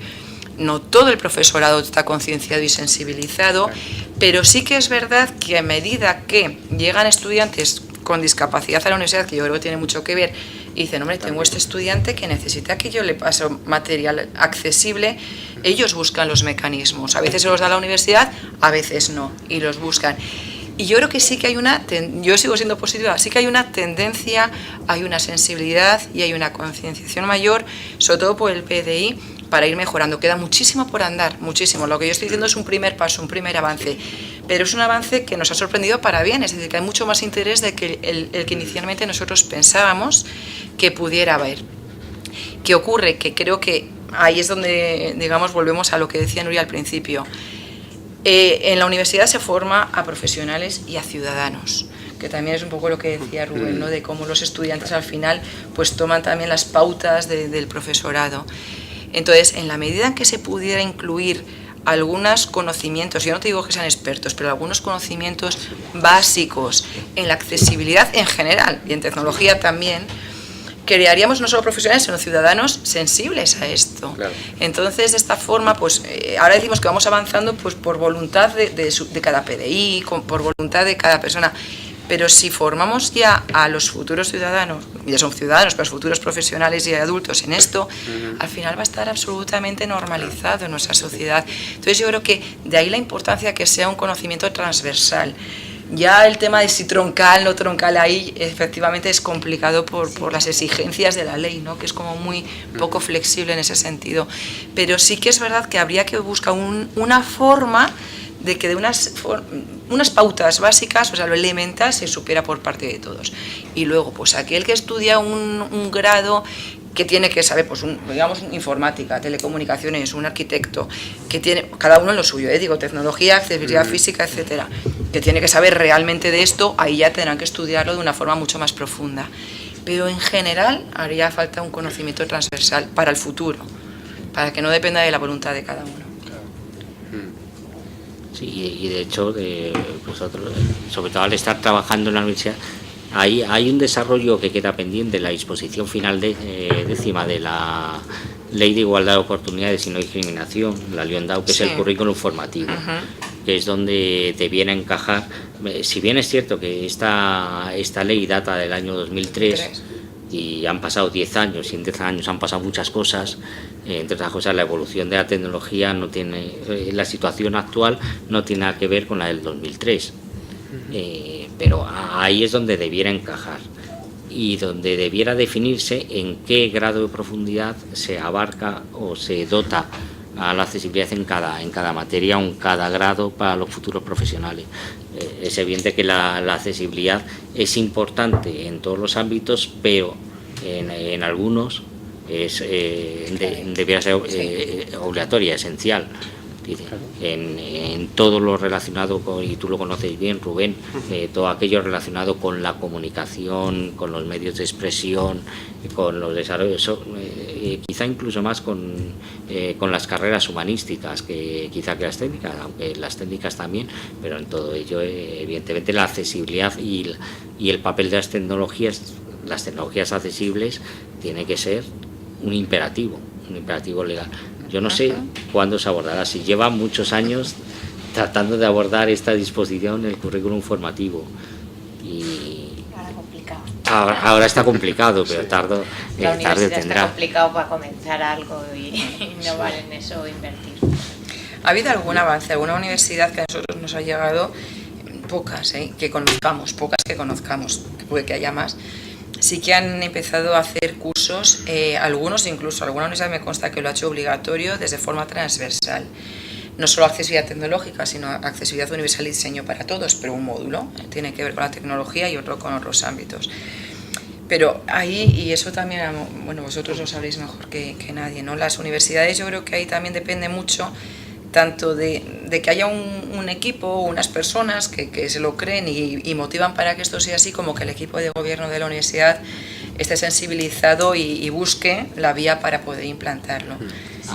no todo el profesorado está concienciado y sensibilizado, pero sí que es verdad que a medida que llegan estudiantes con discapacidad a la universidad, que yo creo que tiene mucho que ver, y dicen, hombre, tengo este estudiante que necesita que yo le pase material accesible, ellos buscan los mecanismos. A veces se los da la universidad, a veces no, y los buscan. Y yo creo que sí que hay yo sigo siendo positiva, sí que hay una tendencia, hay una sensibilidad y hay una concienciación mayor, sobre todo por el PDI, para ir mejorando. Queda muchísimo por andar, muchísimo. Lo que yo estoy diciendo es un primer paso, un primer avance, pero es un avance que nos ha sorprendido para bien, es decir, que hay mucho más interés de que el que inicialmente nosotros pensábamos que pudiera haber. ¿Qué ocurre? Que creo que ahí es donde, digamos, volvemos a lo que decía Nuria al principio. En la universidad se forma a profesionales y a ciudadanos, que también es un poco lo que decía Rubén, ¿no? De cómo los estudiantes al final pues toman también las pautas del profesorado. Entonces, en la medida en que se pudiera incluir algunos conocimientos, yo no te digo que sean expertos, pero algunos conocimientos básicos en la accesibilidad en general y en tecnología también, crearíamos no solo profesionales, sino ciudadanos sensibles a esto. Claro. Entonces, de esta forma, pues ahora decimos que vamos avanzando pues por voluntad de cada PDI, por voluntad de cada persona, pero si formamos ya a los futuros ciudadanos, ya son ciudadanos, pero los futuros profesionales y adultos en esto, al final va a estar absolutamente normalizado en nuestra sociedad. Entonces, yo creo que de ahí la importancia que sea un conocimiento transversal. Ya el tema de si troncal, no troncal, ahí efectivamente es complicado por las exigencias de la ley, ¿no? Que es como muy poco flexible en ese sentido. Pero sí que es verdad que habría que buscar una forma de que de unas pautas básicas, o sea, lo elemental se supiera por parte de todos. Y luego, pues aquel que estudia un grado que tiene que saber, pues digamos informática, telecomunicaciones, un arquitecto, que tiene, cada uno en lo suyo, digo, tecnología, accesibilidad física, etcétera, que tiene que saber realmente de esto, ahí ya tendrán que estudiarlo de una forma mucho más profunda. Pero en general haría falta un conocimiento transversal para el futuro, para que no dependa de la voluntad de cada uno. Sí, y de hecho, vosotros, sobre todo al estar trabajando en la universidad, hay un desarrollo que queda pendiente, la disposición final décima de la Ley de Igualdad de Oportunidades y No Discriminación, la LIONDAU, que es el currículum formativo, que es donde debiera encajar. Si bien es cierto que esta ley data del año 2003 y han pasado 10 años, y en 10 años han pasado muchas cosas, entre otras cosas la evolución de la tecnología no tiene, la situación actual no tiene nada que ver con la del 2003, pero ahí es donde debiera encajar y donde debiera definirse en qué grado de profundidad se abarca o se dota a la accesibilidad en cada materia o en cada grado para los futuros profesionales. Es evidente que la accesibilidad es importante en todos los ámbitos, pero en algunos debería ser obligatoria, esencial. En todo lo relacionado con, y tú lo conoces bien, Rubén, todo aquello relacionado con la comunicación, con los medios de expresión, con los desarrollos, quizá incluso más con las carreras humanísticas que quizá que las técnicas, aunque las técnicas también, pero en todo ello evidentemente la accesibilidad y el papel de las tecnologías accesibles tiene que ser un imperativo legal. Yo no sé cuándo se abordará, si lleva muchos años tratando de abordar esta disposición en el currículum formativo y ahora está complicado, pero tarde tendrá. Está complicado para comenzar algo y innovar en eso o invertir. ¿Ha habido algún avance, alguna universidad que a nosotros nos ha llegado? Pocas, que conozcamos, que puede que haya más. Sí que han empezado a hacer cursos, algunos incluso, alguna universidad me consta que lo ha hecho obligatorio desde forma transversal. No solo accesibilidad tecnológica, sino accesibilidad universal y diseño para todos, pero un módulo tiene que ver con la tecnología y otro con otros ámbitos. Pero ahí, y eso también, bueno, vosotros lo sabréis mejor que nadie, ¿no? Las universidades, yo creo que ahí también depende mucho tanto de que haya un equipo o unas personas que se lo creen y motivan para que esto sea así, como que el equipo de gobierno de la universidad esté sensibilizado y busque la vía para poder implantarlo.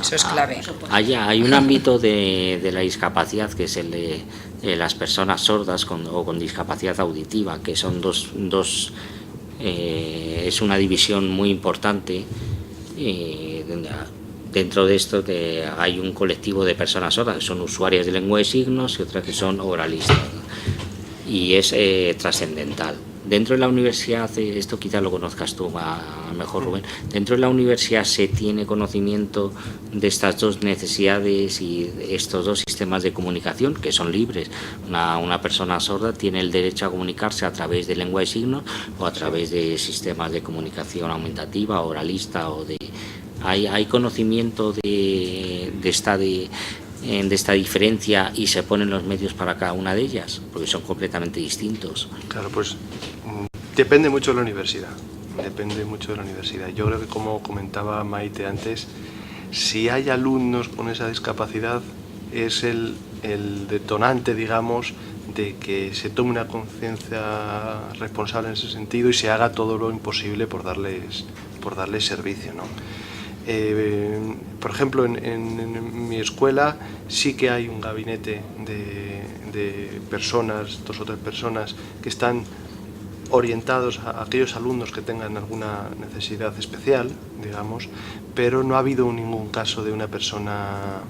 Eso es clave. Hay un ámbito de la discapacidad que es el de las personas sordas o con discapacidad auditiva, que son dos es una división muy importante. Dentro de esto hay un colectivo de personas sordas que son usuarias de lengua de signos y otras que son oralistas, y es trascendental. Dentro de la universidad, esto quizás lo conozcas tú mejor, Rubén, dentro de la universidad se tiene conocimiento de estas dos necesidades y estos dos sistemas de comunicación que son libres. Una persona sorda tiene el derecho a comunicarse a través de lengua de signos o a través de sistemas de comunicación aumentativa, oralista o de... Hay conocimiento de esta diferencia y se ponen los medios para cada una de ellas, porque son completamente distintos. Claro, pues depende mucho de la universidad. Yo creo que, como comentaba Maite antes, si hay alumnos con esa discapacidad, es el detonante, digamos, de que se tome una conciencia responsable en ese sentido y se haga todo lo imposible por darles servicio, ¿no? Por ejemplo, en mi escuela sí que hay un gabinete de personas, 2 o 3 personas que están orientados a aquellos alumnos que tengan alguna necesidad especial, digamos, pero no ha habido ningún caso de una persona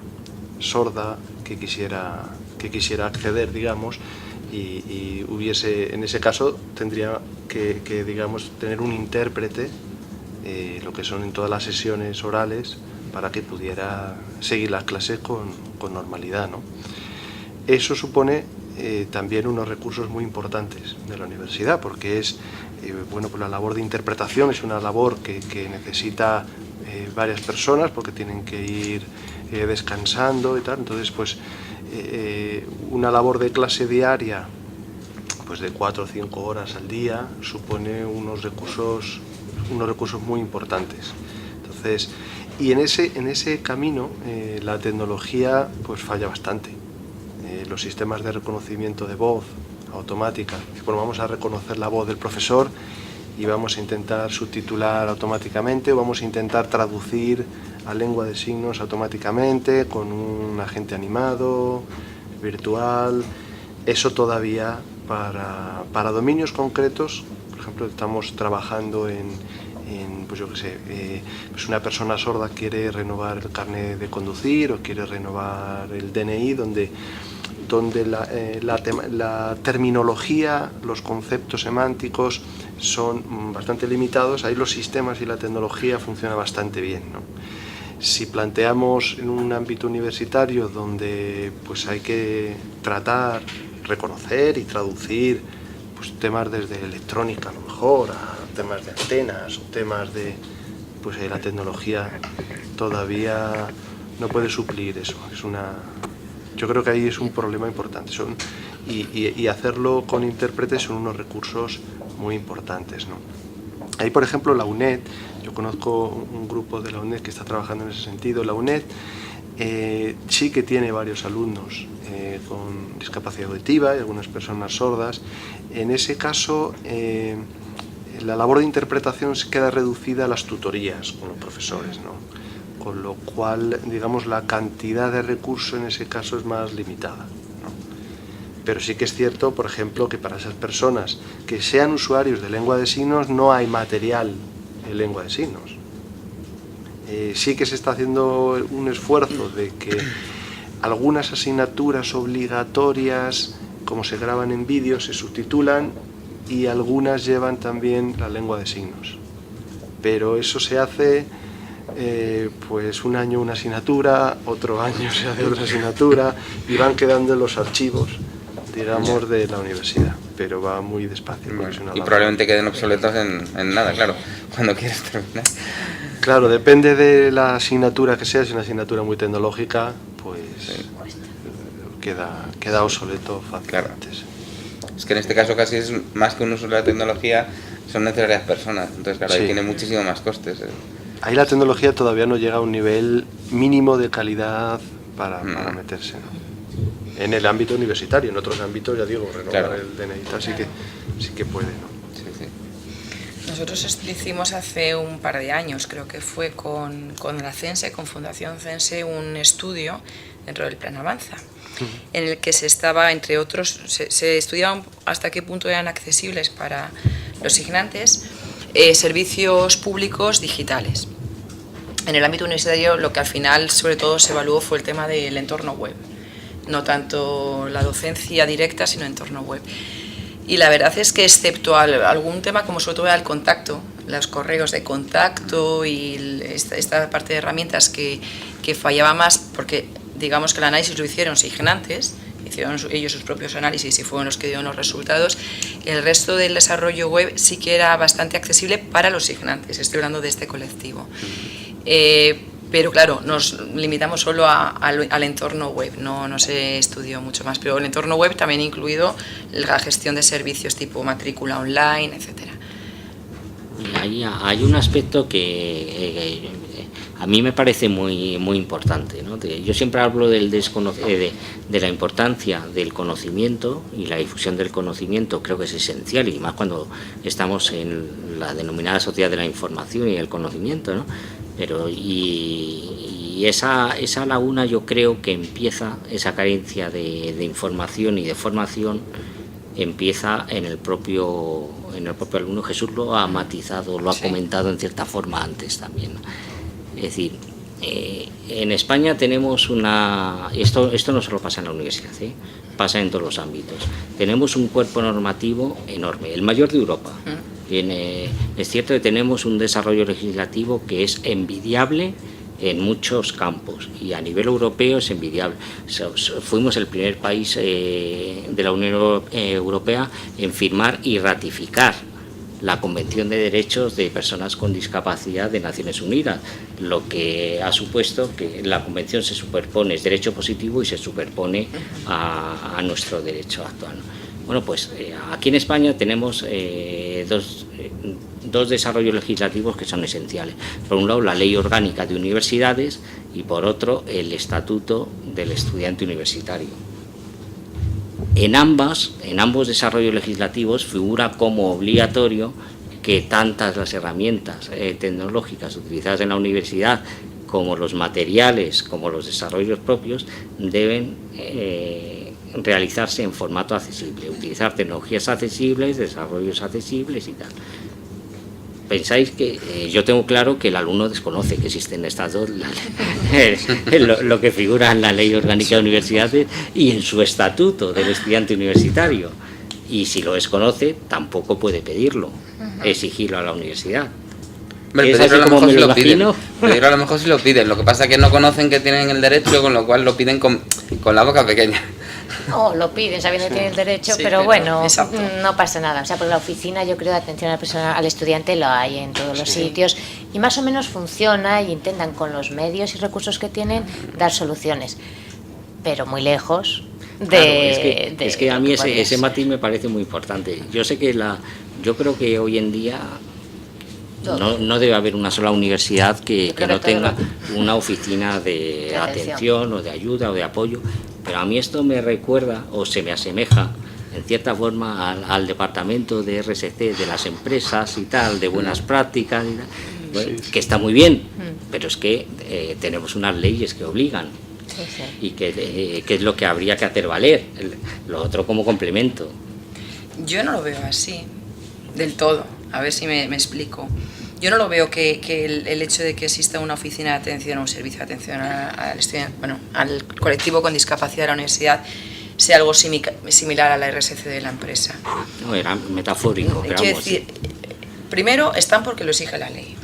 sorda que quisiera acceder, digamos, y hubiese, en ese caso tendría que digamos, tener un intérprete, lo que son en todas las sesiones orales, para que pudiera seguir las clases con normalidad, ¿no? Eso supone también unos recursos muy importantes de la universidad, porque es, bueno, pues la labor de interpretación es una labor que necesita varias personas, porque tienen que ir descansando y tal. Entonces, pues una labor de clase diaria, pues de 4 o 5 horas al día, supone unos recursos muy importantes. Entonces, y en ese camino la tecnología pues falla bastante. Los sistemas de reconocimiento de voz automática, bueno, vamos a reconocer la voz del profesor y vamos a intentar subtitular automáticamente, o vamos a intentar traducir a lengua de signos automáticamente con un agente animado, virtual. Eso todavía para dominios concretos, por ejemplo, estamos trabajando pues yo qué sé, pues una persona sorda quiere renovar el carnet de conducir o quiere renovar el DNI, donde la terminología, los conceptos semánticos son bastante limitados. Ahí los sistemas y la tecnología funcionan bastante bien, ¿no? Si planteamos en un ámbito universitario donde pues hay que tratar, reconocer y traducir pues temas desde electrónica a lo mejor, a temas de antenas o temas de pues la tecnología todavía no puede suplir eso. Yo creo que ahí es un problema importante, y hacerlo con intérpretes son unos recursos muy importantes, ¿no? Ahí, por ejemplo, la UNED, yo conozco un grupo de la UNED que está trabajando en ese sentido. La UNED sí que tiene varios alumnos con discapacidad auditiva y algunas personas sordas. En ese caso, la labor de interpretación se queda reducida a las tutorías con los profesores, ¿no? Con lo cual, digamos, la cantidad de recursos en ese caso es más limitada, ¿no? Pero sí que es cierto, por ejemplo, que para esas personas que sean usuarios de lengua de signos no hay material en lengua de signos. Sí que se está haciendo un esfuerzo de que algunas asignaturas obligatorias, como se graban en vídeo, se subtitulan, y algunas llevan también la lengua de signos. Pero eso se hace pues un año una asignatura, otro año se hace otra asignatura, y van quedando en los archivos, digamos, de la universidad, pero va muy despacio. Y probablemente queden obsoletos en nada, claro, cuando quieras terminar. Claro, depende de la asignatura que sea. Si es una asignatura muy tecnológica, pues sí, queda obsoleto fácilmente. Claro. Es que en este caso casi es más que un uso de la tecnología, son necesarias personas, entonces claro, ahí tiene muchísimo más costes. Ahí la tecnología todavía no llega a un nivel mínimo de calidad para meterse, ¿no? En el ámbito universitario, en otros ámbitos, ya digo, renovar el DNI, sí que puede, ¿no? Sí, sí. Nosotros hicimos hace un par de años, creo que fue con la CENSE, con Fundación CENSE, un estudio dentro del Plan Avanza, en el que se estaba, entre otros, se estudiaban hasta qué punto eran accesibles para los signantes servicios públicos digitales. En el ámbito universitario lo que al final sobre todo se evaluó fue el tema del entorno web, no tanto la docencia directa, sino entorno web. Y la verdad es que excepto algún tema como sobre todo el contacto, los correos de contacto y esta parte de herramientas que fallaba más, porque digamos que el análisis lo hicieron signantes, hicieron ellos sus propios análisis y fueron los que dieron los resultados. El resto del desarrollo web sí que era bastante accesible para los signantes, estoy hablando de este colectivo. Pero claro, nos limitamos solo al entorno web, no se estudió mucho más, pero el entorno web también ha incluido la gestión de servicios tipo matrícula online, etcétera. Hay un aspecto que a mí me parece muy importante, ¿no? Yo siempre hablo de la importancia del conocimiento, y la difusión del conocimiento creo que es esencial, y más cuando estamos en la denominada sociedad de la información y el conocimiento, ¿no? Pero y esa laguna yo creo que empieza, esa carencia de información y de formación empieza en el propio alumno. Jesús lo ha matizado, lo ha comentado en cierta forma antes también, ¿no? Es decir, en España tenemos esto no solo pasa en la universidad, pasa en todos los ámbitos. Tenemos un cuerpo normativo enorme, el mayor de Europa. Es cierto que tenemos un desarrollo legislativo que es envidiable en muchos campos, y a nivel europeo es envidiable. Fuimos el primer país de la Unión Europea en firmar y ratificar la Convención de Derechos de Personas con Discapacidad de Naciones Unidas, lo que ha supuesto que la Convención se superpone, es derecho positivo y se superpone a nuestro derecho actual. Bueno, pues aquí en España tenemos dos desarrollos legislativos que son esenciales. Por un lado, la Ley Orgánica de Universidades y por otro, el Estatuto del Estudiante Universitario. En ambos desarrollos legislativos figura como obligatorio que tantas las herramientas tecnológicas utilizadas en la universidad como los materiales, como los desarrollos propios, deben realizarse en formato accesible, utilizar tecnologías accesibles, desarrollos accesibles y tal. Pensáis que yo tengo claro que el alumno desconoce que existen estas dos, lo que figura en la Ley Orgánica de Universidades y en su estatuto del estudiante universitario, y si lo desconoce tampoco puede pedirlo, exigirlo a la universidad. Pedirlo a lo mejor si lo piden. Pedirlo a lo mejor si lo piden, lo que pasa es que no conocen que tienen el derecho, con lo cual lo piden con la boca pequeña. O lo piden sabiendo que tienen el derecho, Sí, pero bueno, exacto. no pasa nada. O sea, porque la oficina, yo creo, de atención a la persona, al estudiante lo hay en todos los sitios y más o menos funciona y intentan con los medios y recursos que tienen dar soluciones, pero muy lejos de... Claro, es que a mí ese matiz me parece muy importante. Yo sé que yo creo que hoy en día no debe haber una sola universidad que no tenga una oficina de atención o de ayuda o de apoyo, pero a mí esto me recuerda o se me asemeja en cierta forma al departamento de RSC de las empresas y tal, de buenas prácticas y tal, bueno, que está muy bien, pero es que tenemos unas leyes que obligan. Sí, sí. Y que es lo que habría que hacer valer, lo otro como complemento. Yo no lo veo así, del todo, a ver si me explico. Yo no lo veo que el hecho de que exista una oficina de atención o un servicio de atención al estudiante, bueno, al colectivo con discapacidad de la universidad sea algo similar a la RSC de la empresa. No, era metafórico, pero Quiero vamos, decir, primero están porque lo exige la ley,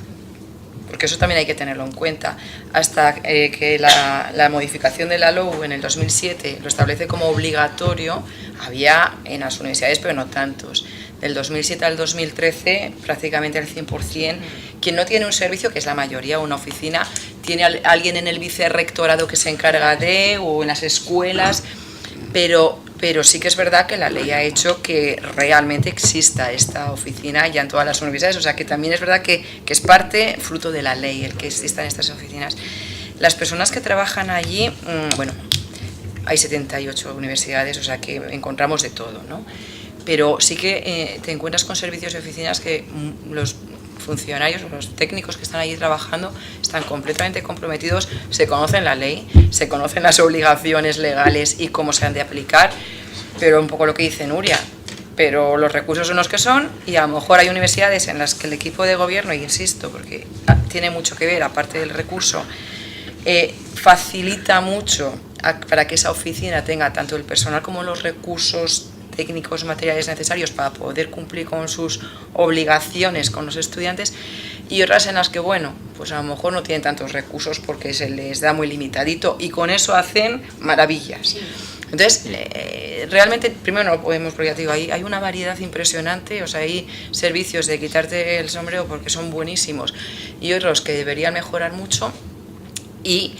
porque eso también hay que tenerlo en cuenta. Hasta que la modificación de la LOU en el 2007 lo establece como obligatorio, había en las universidades, pero no tantos. Del 2007 al 2013, prácticamente al 100%, quien no tiene un servicio, que es la mayoría, una oficina, tiene alguien en el vicerrectorado que se encarga de, o en las escuelas, pero sí que es verdad que la ley ha hecho que realmente exista esta oficina ya en todas las universidades, o sea que también es verdad que es parte, fruto de la ley, el que existan estas oficinas. Las personas que trabajan allí, bueno, hay 78 universidades, o sea que encontramos de todo, ¿no? Pero sí que te encuentras con servicios y oficinas que los funcionarios o los técnicos que están allí trabajando están completamente comprometidos, se conocen la ley, se conocen las obligaciones legales y cómo se han de aplicar, pero un poco lo que dice Nuria, pero los recursos son los que son y a lo mejor hay universidades en las que el equipo de gobierno, y insisto, porque tiene mucho que ver, aparte del recurso, facilita mucho para que esa oficina tenga tanto el personal como los recursos técnicos, materiales necesarios para poder cumplir con sus obligaciones con los estudiantes, y otras en las que, bueno, pues a lo mejor no tienen tantos recursos porque se les da muy limitadito y con eso hacen maravillas. Entonces, realmente, primero no lo podemos, porque ya te digo, hay una variedad impresionante, o sea, hay servicios de quitarte el sombrero porque son buenísimos y otros que deberían mejorar mucho, y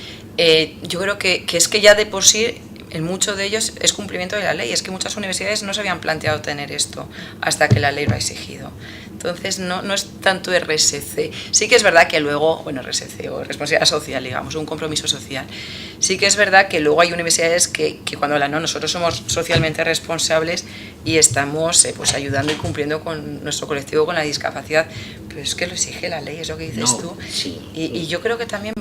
yo creo que es que ya de por sí en muchos de ellos es cumplimiento de la ley, es que muchas universidades no se habían planteado tener esto hasta que la ley lo ha exigido. Entonces no es tanto RSC, sí que es verdad que luego, bueno, RSC o responsabilidad social, digamos, un compromiso social, sí que es verdad que luego hay universidades que cuando nosotros somos socialmente responsables y estamos pues ayudando y cumpliendo con nuestro colectivo con la discapacidad, pero es que lo exige la ley, es lo que dices tú, sí. Y yo creo que también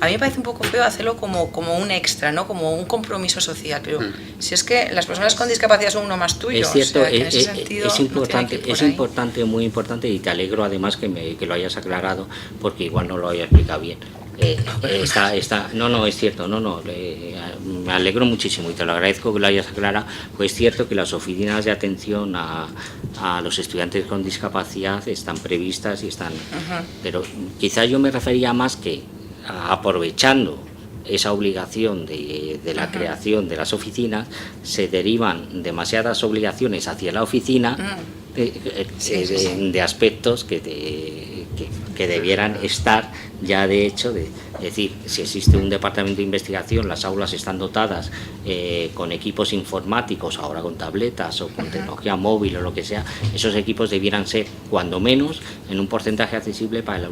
a mí me parece un poco feo hacerlo como un extra, ¿no? Como un compromiso social, pero si es que las personas con discapacidad son uno más tuyo, es cierto, o sea, que en ese sentido es importante, no tiene que ir por ahí. muy importante, y te alegro además que lo hayas aclarado, porque igual no lo había explicado bien. No, es cierto, me alegro muchísimo y te lo agradezco que lo hayas aclarado, pues es cierto que las oficinas de atención a los estudiantes con discapacidad están previstas y están, pero quizás yo me refería más que aprovechando esa obligación de la creación de las oficinas, se derivan demasiadas obligaciones hacia la oficina de aspectos que que debieran estar ya de hecho, es decir, si existe un departamento de investigación, las aulas están dotadas con equipos informáticos, ahora con tabletas o con tecnología móvil o lo que sea, esos equipos debieran ser, cuando menos, en un porcentaje accesible para el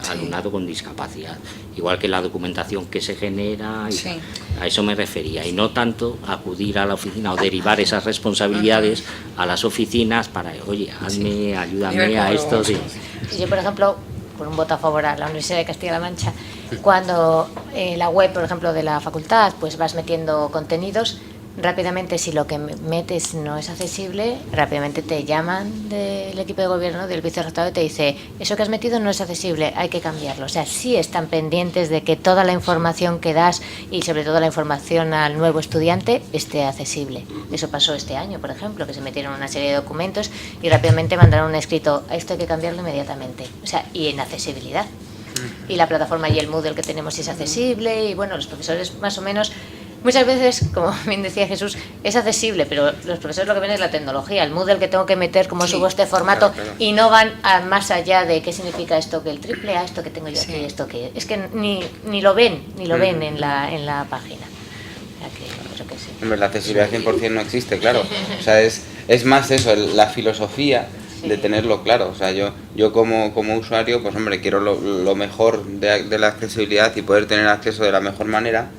alumnado con discapacidad. Igual que la documentación que se genera, a eso me refería, y no tanto acudir a la oficina o derivar esas responsabilidades a las oficinas para, oye, hazme, ayúdame a esto. Yo, por ejemplo, por un voto a favor a la Universidad de Castilla-La Mancha, cuando la web, por ejemplo, de la facultad, pues vas metiendo contenidos, rápidamente, si lo que metes no es accesible, rápidamente te llaman del equipo de gobierno, del vicerrectorado, y te dice, eso que has metido no es accesible, hay que cambiarlo. O sea, sí están pendientes de que toda la información que das, y sobre todo la información al nuevo estudiante, esté accesible. Eso pasó este año, por ejemplo, que se metieron una serie de documentos y rápidamente mandaron un escrito, esto hay que cambiarlo inmediatamente. O sea, y en accesibilidad. Y la plataforma y el Moodle que tenemos es accesible, y bueno, los profesores más o menos... Muchas veces, como bien decía Jesús, es accesible, pero los profesores lo que ven es la tecnología, el Moodle que tengo que meter, cómo subo este formato, y no van a más allá de qué significa esto que el triple A, esto que tengo yo aquí, esto que... Es que ni lo ven en la página. O sea que, creo que sí. Hombre, la accesibilidad 100% no existe, claro. O sea, es más eso, la filosofía de tenerlo claro. O sea, yo como usuario, pues hombre, quiero lo mejor de la accesibilidad y poder tener acceso de la mejor manera,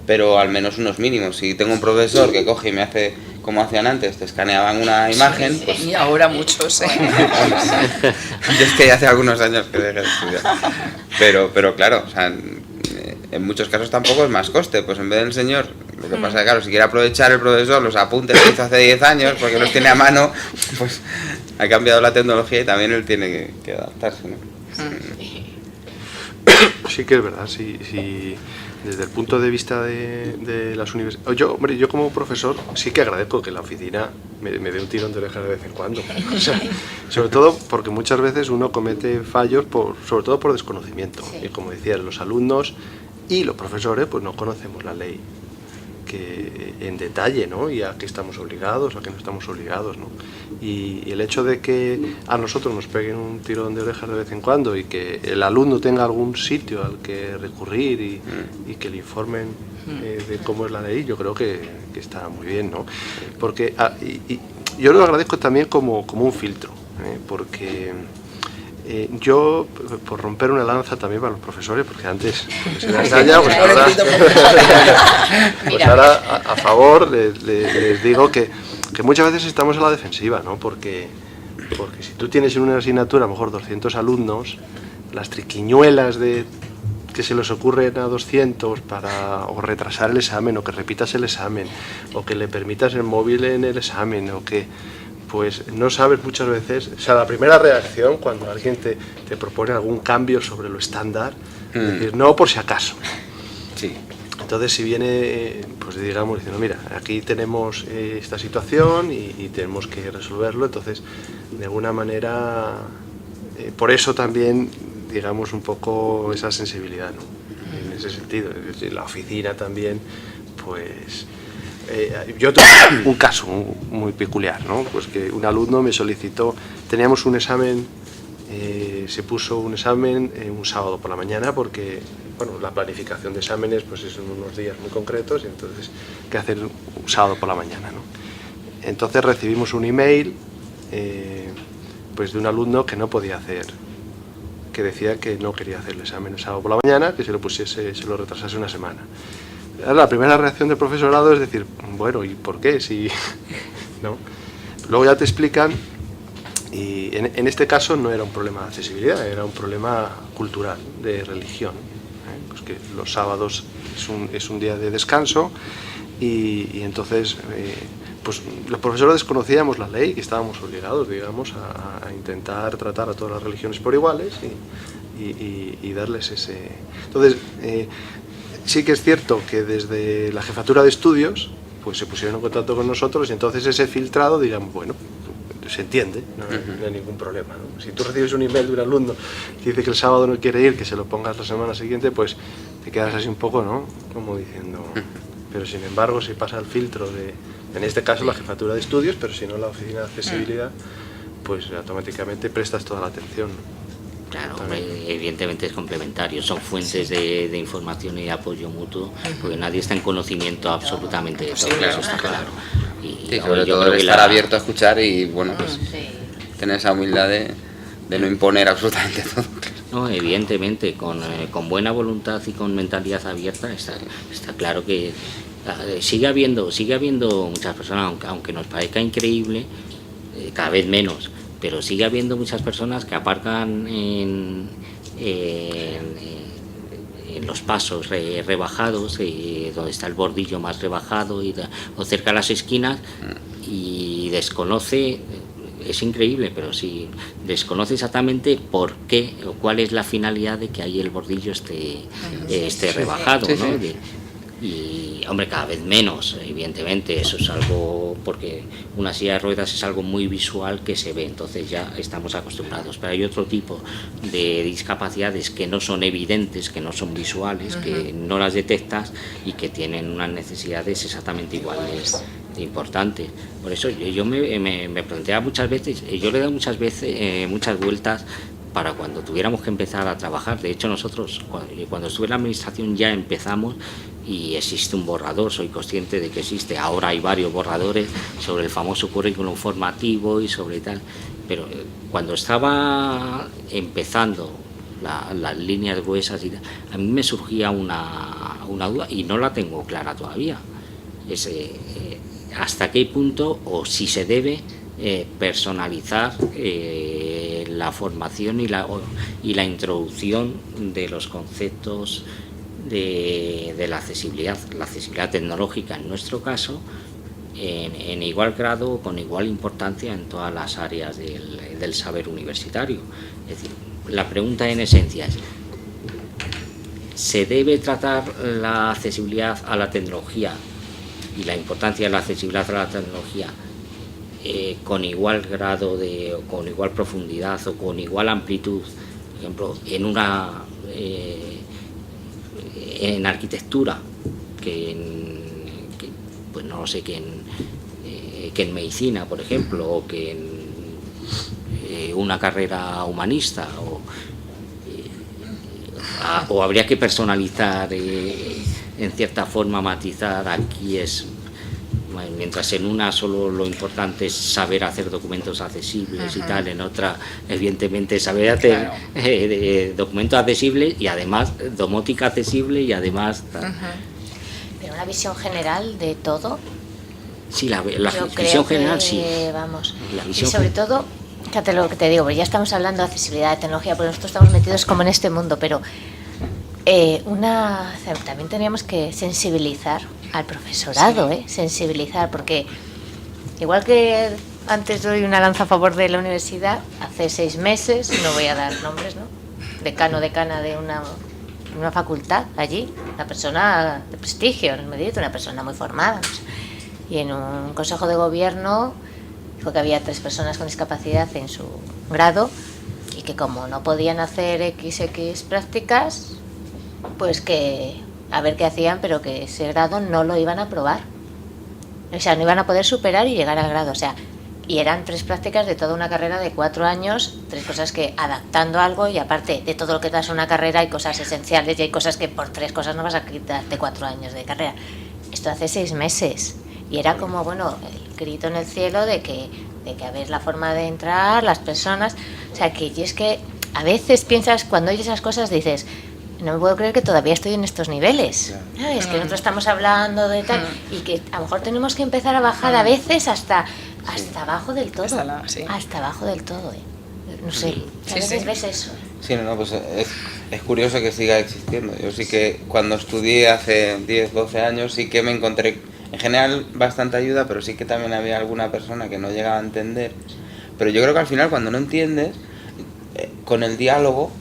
pero al menos unos mínimos. Si tengo un profesor que coge y me hace como hacían antes, te escaneaban una imagen, pues... Y ahora muchos, Yo es que ya hace algunos años que dejé de estudiar. Pero claro, o sea, en muchos casos tampoco es más coste, pues en vez del señor, lo que pasa es que claro, si quiere aprovechar el profesor los apuntes que hizo hace 10 años, porque los tiene a mano, pues ha cambiado la tecnología y también él tiene que adaptarse, ¿no? Sí que es verdad, sí. Desde el punto de vista de las universidades... Yo como profesor sí que agradezco que la oficina me dé un tirón de orejas de vez en cuando. O sea, sobre todo porque muchas veces uno comete fallos, sobre todo por desconocimiento. Y como decía, los alumnos y los profesores pues no conocemos la ley en detalle, ¿no? Y a qué estamos obligados, a qué no estamos obligados, ¿no? Y el hecho de que a nosotros nos peguen un tirón de orejas de vez en cuando y que el alumno tenga algún sitio al que recurrir y que le informen de cómo es la ley, yo creo que está muy bien, ¿no? Porque yo lo agradezco también como un filtro, porque... yo, por romper una lanza también para los profesores, porque antes se las daña, pues ahora a favor les digo que muchas veces estamos a la defensiva, ¿no? Porque si tú tienes en una asignatura a lo mejor 200 alumnos, las triquiñuelas que se les ocurren a 200 o retrasar el examen, o que repitas el examen, o que le permitas el móvil en el examen, o que... pues no sabes muchas veces, o sea, la primera reacción cuando alguien te propone algún cambio sobre lo estándar, es decir, no por si acaso. Sí. Entonces si viene, pues digamos, diciendo, mira, aquí tenemos esta situación y tenemos que resolverlo, entonces de alguna manera, por eso también, digamos, un poco esa sensibilidad, ¿no? En ese sentido, es decir, la oficina también, pues... yo tuve un caso muy peculiar, ¿no? Pues que un alumno me solicitó, teníamos un examen, se puso un examen un sábado por la mañana porque, bueno, la planificación de exámenes pues es en unos días muy concretos y entonces hay que hacer un sábado por la mañana, ¿no? Entonces recibimos un email pues de un alumno que no podía hacer, que decía que no quería hacer el examen el sábado por la mañana, que se lo retrasase una semana. La primera reacción del profesorado es decir, bueno, ¿y por qué? Si, ¿no? Luego ya te explican, y en este caso no era un problema de accesibilidad, era un problema cultural, de religión, pues que los sábados es un día de descanso y entonces pues los profesores desconocíamos la ley, que estábamos obligados, digamos, a intentar tratar a todas las religiones por iguales y darles ese... Entonces, sí que es cierto que desde la jefatura de estudios pues se pusieron en contacto con nosotros y entonces ese filtrado, digamos, bueno, se entiende, no hay ningún problema, ¿no? Si tú recibes un email de un alumno que dice que el sábado no quiere ir, que se lo pongas la semana siguiente, pues te quedas así un poco, ¿no? Como diciendo... Pero sin embargo, si pasa el filtro en este caso la jefatura de estudios, pero si no la oficina de accesibilidad, pues automáticamente prestas toda la atención, ¿no? Claro, evidentemente es complementario, son fuentes de información y apoyo mutuo, porque nadie está en conocimiento absolutamente de todo, claro, eso está claro. Y Sí, hombre, sobre yo todo creo el que estar abierto a escuchar y, bueno, pues Sí. tener esa humildad de no imponer absolutamente todo. No, evidentemente, con buena voluntad y con mentalidad abierta está claro que sigue habiendo muchas personas, aunque nos parezca increíble, cada vez menos, pero sigue habiendo muchas personas que aparcan en los pasos rebajados, donde está el bordillo más rebajado o cerca de las esquinas, y desconoce. Es increíble, pero sí desconoce exactamente por qué o cuál es la finalidad de que ahí el bordillo esté rebajado, sí, ¿no? sí. Y hombre, cada vez menos, evidentemente, eso es algo, porque una silla de ruedas es algo muy visual que se ve, entonces ya estamos acostumbrados, pero hay otro tipo de discapacidades que no son evidentes, que no son visuales, que no las detectas y que tienen unas necesidades exactamente iguales de importantes. Por eso yo me planteaba muchas veces, yo le he dado muchas vueltas para cuando tuviéramos que empezar a trabajar. De hecho, nosotros cuando estuve en la administración ya empezamos, y existe un borrador, soy consciente de que existe, ahora hay varios borradores sobre el famoso currículum formativo y sobre tal, pero cuando estaba empezando las líneas gruesas y tal, a mí me surgía una duda y no la tengo clara todavía, es hasta qué punto o si se debe personalizar la formación y la introducción de los conceptos de la accesibilidad tecnológica en nuestro caso, en igual grado o con igual importancia en todas las áreas del saber universitario. Es decir, la pregunta en esencia es: ¿se debe tratar la accesibilidad a la tecnología y la importancia de la accesibilidad a la tecnología con igual grado o con igual profundidad o con igual amplitud, por ejemplo, en arquitectura pues no lo sé, que en medicina, por ejemplo, o que en una carrera humanista, o habría que personalizar, en cierta forma matizar? Aquí mientras en una solo lo importante es saber hacer documentos accesibles y tal, en otra evidentemente saber hacer documentos accesibles y además domótica accesible y además Pero una visión general de todo. sí, la Yo visión creo general que, sí, vamos, la y visión sobre todo, fíjate lo que te digo, porque ya estamos hablando de accesibilidad, de tecnología, porque nosotros estamos metidos como en este mundo, pero también teníamos que sensibilizar al profesorado, sensibilizar, porque igual que antes doy una lanza a favor de la universidad, hace 6 meses, no voy a dar nombres, ¿no? Decana de una facultad allí, una persona de prestigio, no me digo, una persona muy formada, no sé. Y en un consejo de gobierno dijo que había 3 personas con discapacidad en su grado y que como no podían hacer XX prácticas, pues que a ver qué hacían, pero que ese grado no lo iban a aprobar. O sea, no iban a poder superar y llegar al grado. O sea, y eran 3 prácticas de toda una carrera de 4 años, 3 cosas que adaptando algo, y aparte de todo lo que das una carrera hay cosas esenciales y hay cosas que por 3 cosas no vas a quitarte 4 años de carrera. Esto hace 6 meses. Y era como, bueno, el grito en el cielo de que a ver la forma de entrar, las personas. O sea, que y es que a veces piensas, cuando oyes esas cosas dices, no me puedo creer que todavía estoy en estos niveles. Es que nosotros estamos hablando de tal, y que a lo mejor tenemos que empezar a bajar a veces hasta abajo del todo. Hasta abajo del todo, No sé, a veces ves eso. Sí, no, pues es curioso que siga existiendo. Yo sí que cuando estudié hace 10, 12 años sí que me encontré en general bastante ayuda, pero sí que también había alguna persona que no llegaba a entender. Pero yo creo que al final cuando no entiendes, con el diálogo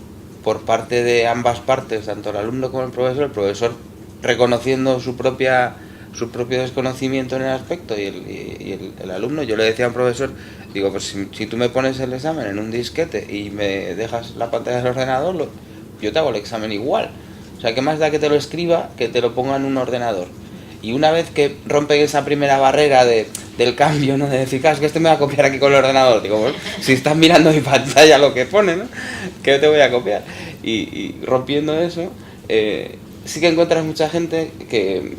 por parte de ambas partes, tanto el alumno como el profesor reconociendo su propio desconocimiento en el aspecto y el alumno, yo le decía a un profesor, digo, pues si tú me pones el examen en un disquete y me dejas la pantalla del ordenador, yo te hago el examen igual. O sea, ¿qué más da que te lo escriba que te lo ponga en un ordenador? Y una vez que rompen esa primera barrera de del cambio, ¿no? De decir, claro, es que este me va a copiar aquí con el ordenador. Digo, bueno, si estás mirando mi pantalla lo que pone, ¿no? ¿Qué te voy a copiar? Y rompiendo eso, sí que encuentras mucha gente que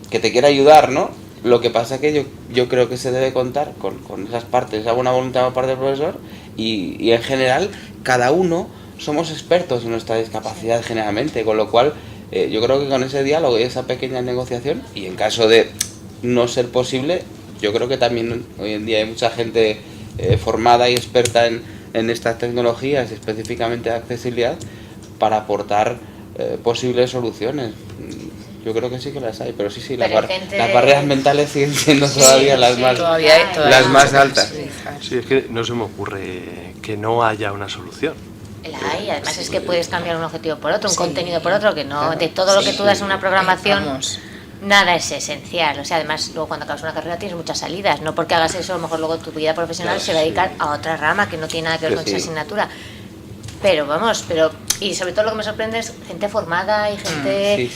te quiere ayudar, ¿no? Lo que pasa es que yo creo que se debe contar con esas partes, esa buena voluntad por parte del profesor y en general cada uno somos expertos en nuestra discapacidad generalmente, con lo cual yo creo que con ese diálogo y esa pequeña negociación, y en caso de no ser posible, yo creo que también hoy en día hay mucha gente formada y experta en estas tecnologías, específicamente de accesibilidad, para aportar posibles soluciones. Yo creo que sí que las hay, pero sí, las barreras mentales siguen siendo todavía las más altas. Sí, es que no se me ocurre que no haya una solución. La hay, además es que puedes cambiar un objetivo por otro, un contenido por otro, que no, de todo lo que tú das en una programación, nada es esencial. O sea, además luego cuando acabas una carrera tienes muchas salidas, no porque hagas eso, a lo mejor luego tu vida profesional se va a dedicar a otra rama que no tiene nada que ver con esa asignatura. Pero vamos, y sobre todo lo que me sorprende es gente formada y gente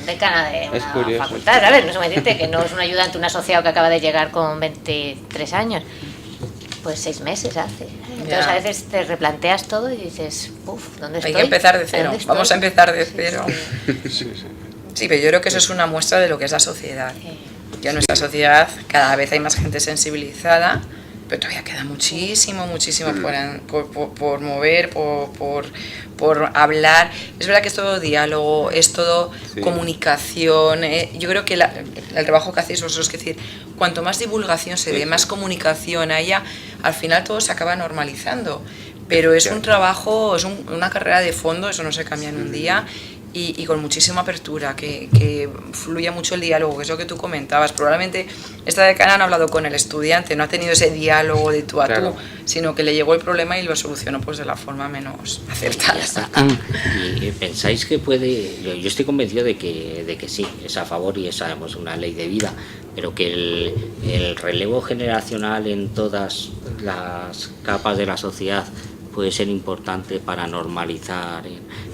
decana de una facultad, ¿sabes? No sé cómo decirte, que no es un ayudante, un asociado que acaba de llegar con 23 años. Pues 6 meses hace. Entonces a veces te replanteas todo y dices, ¿dónde estoy? Hay que empezar de cero, vamos a empezar de cero. Sí, pero yo creo que eso es una muestra de lo que es la sociedad. Ya en nuestra sociedad cada vez hay más gente sensibilizada, pero todavía queda muchísimo por mover, por hablar. Es verdad que es todo diálogo, es todo comunicación. Yo creo que el trabajo que hacéis vosotros, es decir, cuanto más divulgación se dé, más comunicación haya, al final todo se acaba normalizando. Pero es un trabajo, es una carrera de fondo, eso no se cambia en un día. Y con muchísima apertura, que fluya mucho el diálogo, que es lo que tú comentabas. Probablemente esta decana no ha hablado con el estudiante, no ha tenido ese diálogo de tú a tú, sino que le llegó el problema y lo solucionó pues de la forma menos acertada. ¿Y pensáis que puede? Yo estoy convencido de que sí, es a favor y es además una ley de vida, pero que el relevo generacional en todas las capas de la sociedad puede ser importante para normalizar.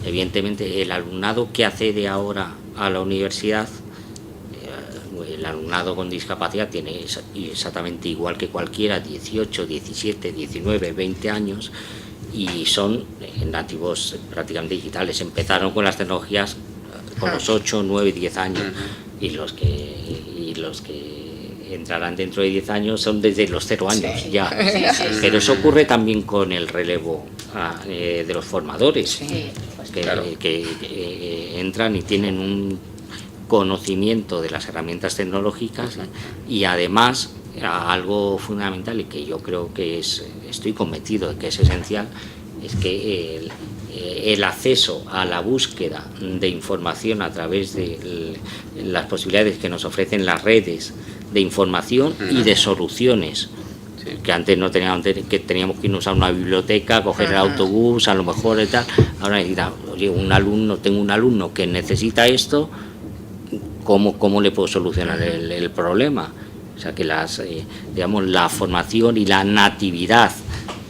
Evidentemente, el alumnado que accede ahora a la universidad, el alumnado con discapacidad tiene exactamente igual que cualquiera, 18, 17, 19, 20 años, y son nativos prácticamente digitales. Empezaron con las tecnologías con los 8, 9, 10 años, y los que entrarán dentro de 10 años son desde los 0 años ya. Pero eso ocurre también con el relevo de los formadores, que entran y tienen un conocimiento de las herramientas tecnológicas y además algo fundamental y que yo creo que estoy convencido de que es esencial, es que el acceso a la búsqueda de información a través de las posibilidades que nos ofrecen las redes de información y de soluciones, que antes no teníamos, que teníamos que irnos a una biblioteca, coger el autobús, a lo mejor y tal. Ahora oye, tengo un alumno que necesita esto, ¿cómo le puedo solucionar el problema? O sea que la formación y la natividad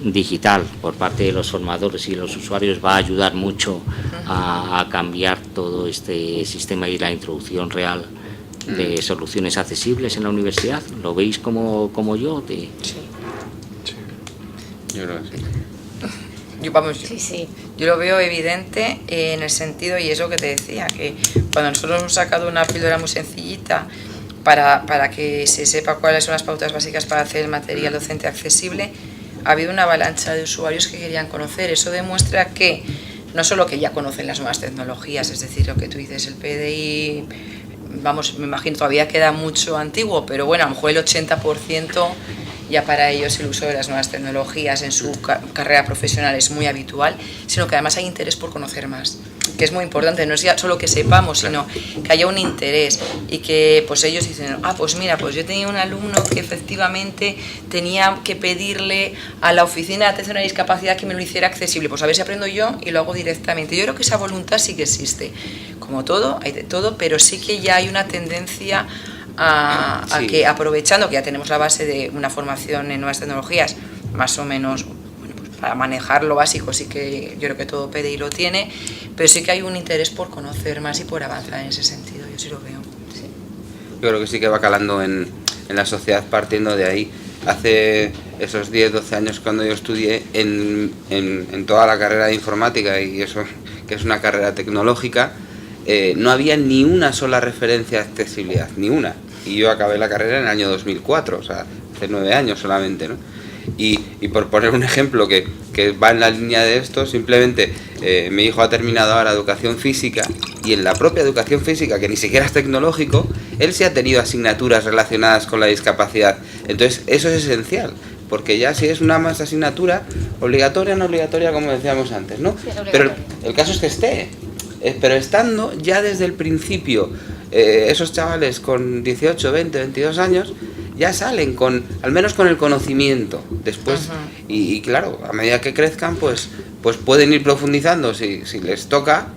digital por parte de los formadores y los usuarios va a ayudar mucho a cambiar todo este sistema y la introducción real de soluciones accesibles en la universidad. ¿Lo veis como yo? Sí. Yo creo que sí. Yo lo veo evidente en el sentido, y es lo que te decía, que cuando nosotros hemos sacado una píldora muy sencillita para que se sepa cuáles son las pautas básicas para hacer el material docente accesible, ha habido una avalancha de usuarios que querían conocer. Eso demuestra que no solo que ya conocen las nuevas tecnologías, es decir, lo que tú dices, el PDI, vamos, me imagino todavía queda mucho antiguo, pero bueno, a lo mejor el 80% ya para ellos el uso de las nuevas tecnologías en su carrera profesional es muy habitual, sino que además hay interés por conocer más, que es muy importante. No es ya solo que sepamos, sino que haya un interés y que pues ellos dicen, pues mira, pues yo tenía un alumno que efectivamente tenía que pedirle a la oficina de atención a la discapacidad que me lo hiciera accesible, pues a ver si aprendo yo y lo hago directamente. Yo creo que esa voluntad sí que existe, como todo, hay de todo, pero sí que ya hay una tendencia a que, aprovechando que ya tenemos la base de una formación en nuevas tecnologías, más o menos, bueno, pues para manejar lo básico, sí que yo creo que todo PDI lo tiene, pero sí que hay un interés por conocer más y por avanzar en ese sentido, yo sí lo veo. creo que sí que va calando en la sociedad partiendo de ahí. Hace esos 10, 12 años cuando yo estudié en toda la carrera de informática, y eso que es una carrera tecnológica, no había ni una sola referencia de accesibilidad, ni una. Y yo acabé la carrera en el año 2004, o sea, hace 9 años solamente, ¿no? Y por poner un ejemplo que va en la línea de esto, simplemente mi hijo ha terminado ahora educación física, y en la propia educación física, que ni siquiera es tecnológico, él sí ha tenido asignaturas relacionadas con la discapacidad. Entonces eso es esencial, porque ya si es una más asignatura, obligatoria o no obligatoria, como decíamos antes, ¿no? Sí, pero el caso es que esté, pero estando ya desde el principio, esos chavales con 18, 20, 22 años ya salen al menos con el conocimiento después. Y claro, a medida que crezcan pues pueden ir profundizando si les toca,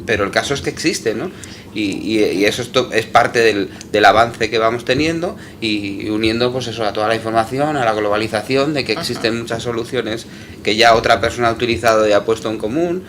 pero el caso es que existe, ¿no? Y eso es parte del avance que vamos teniendo, y uniendo pues eso a toda la información, a la globalización, de que existen muchas soluciones que ya otra persona ha utilizado y ha puesto en común.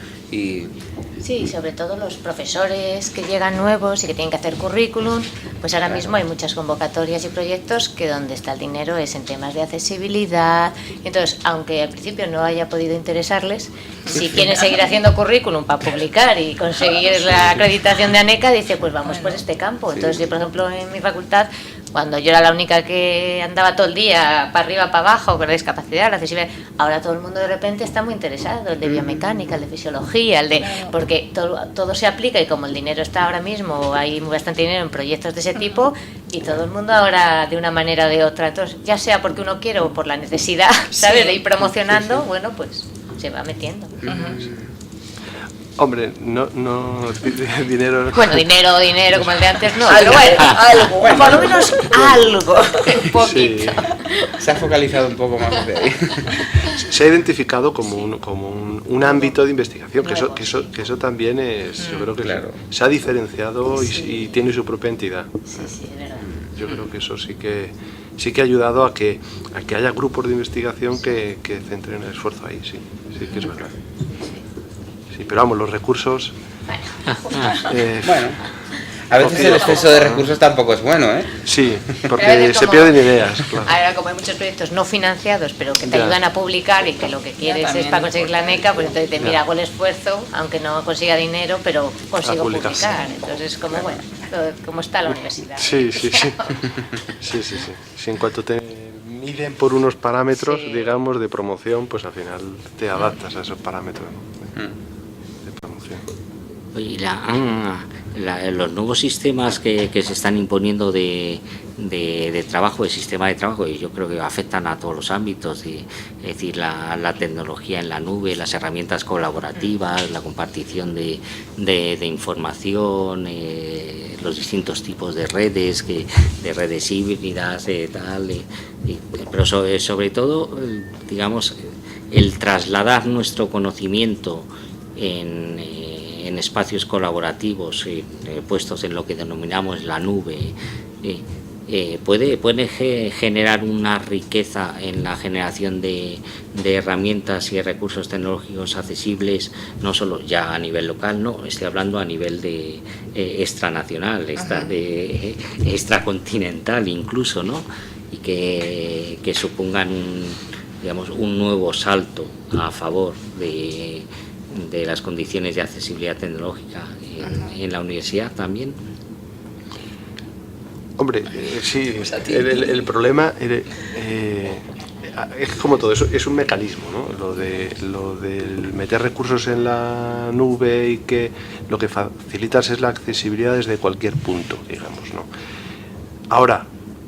Sí, sobre todo los profesores que llegan nuevos y que tienen que hacer currículum, pues ahora mismo hay muchas convocatorias y proyectos que donde está el dinero es en temas de accesibilidad. Entonces, aunque al principio no haya podido interesarles, si quieren seguir haciendo currículum para publicar y conseguir la acreditación de ANECA, dice, pues vamos por este campo. Entonces, yo, por ejemplo, en mi facultad, cuando yo era la única que andaba todo el día para arriba, para abajo, con la discapacidad, la accesibilidad, ahora todo el mundo de repente está muy interesado, el de biomecánica, el de fisiología, porque todo se aplica, y como el dinero está ahora mismo, hay bastante dinero en proyectos de ese tipo, y todo el mundo ahora de una manera o de otra, entonces ya sea porque uno quiere o por la necesidad, ¿sabes?, de ir promocionando, bueno, pues se va metiendo. Hombre, no dinero... Bueno, dinero como el de antes no, Algo, pero bueno, algo. por lo menos algo, un poquito. Sí. Se ha focalizado un poco más de ahí. Se ha identificado como un ámbito de investigación, que eso también es, yo creo que claro. se ha diferenciado y tiene su propia entidad. Sí, es verdad. Yo creo que eso sí que ha ayudado a que haya grupos de investigación que centren el esfuerzo ahí, sí que es verdad. Sí, pero vamos, los recursos... Bueno, a veces el exceso de recursos tampoco es bueno, ¿eh? Sí, Pero a porque veces se como- pierden ideas, claro. Ahora, como hay muchos proyectos no financiados, pero que te Ya. ayudan a publicar y que lo que quieres es también para conseguir la NECA, pues entonces te Ya. mira, hago el esfuerzo, aunque no consiga dinero, pero consigo publicar. publicar. Entonces, como bueno, como está la universidad. Sí. Sí, en cuanto te miden por unos parámetros, Sí. digamos, de promoción, pues al final te adaptas a esos parámetros, ¿no? de promoción. Y los nuevos sistemas que se están imponiendo de trabajo, de sistema de trabajo, y yo creo que afectan a todos los ámbitos, es decir, la tecnología en la nube, las herramientas colaborativas, la compartición de información, los distintos tipos de redes, de redes híbridas, pero sobre todo, digamos, el trasladar nuestro conocimiento en espacios colaborativos, puestos en lo que denominamos la nube, puede generar una riqueza en la generación de herramientas y recursos tecnológicos accesibles, no solo ya a nivel local, no, estoy hablando a nivel de extranacional, extracontinental incluso, ¿no? Y que supongan un nuevo salto a favor de las condiciones de accesibilidad tecnológica en la universidad también. Hombre, sí, el problema es como todo, es un mecanismo, ¿no? Lo del meter recursos en la nube, y que lo que facilitas es la accesibilidad desde cualquier punto, digamos, ¿no? Ahora,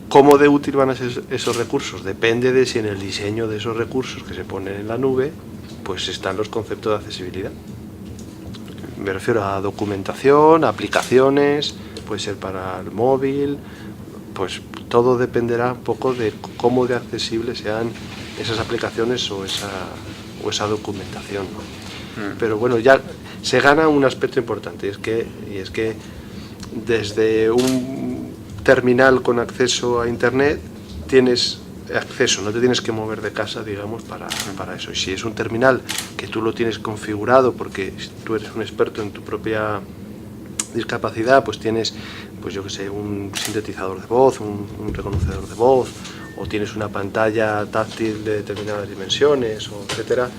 ¿cómo de útil van a ser esos recursos? Depende de si en el diseño de esos recursos que se ponen en la nube pues están los conceptos de accesibilidad. Me refiero a documentación, aplicaciones, puede ser para el móvil, pues todo dependerá un poco de cómo de accesibles sean esas aplicaciones o esa documentación, ¿no? Pero bueno, ya se gana un aspecto importante, y es que desde un terminal con acceso a internet tienes acceso, no te tienes que mover de casa, digamos, para eso. Y si es un terminal que tú lo tienes configurado porque tú eres un experto en tu propia discapacidad, pues tienes pues yo que sé, un sintetizador de voz, un reconocedor de voz, o tienes una pantalla táctil de determinadas dimensiones, o etcétera,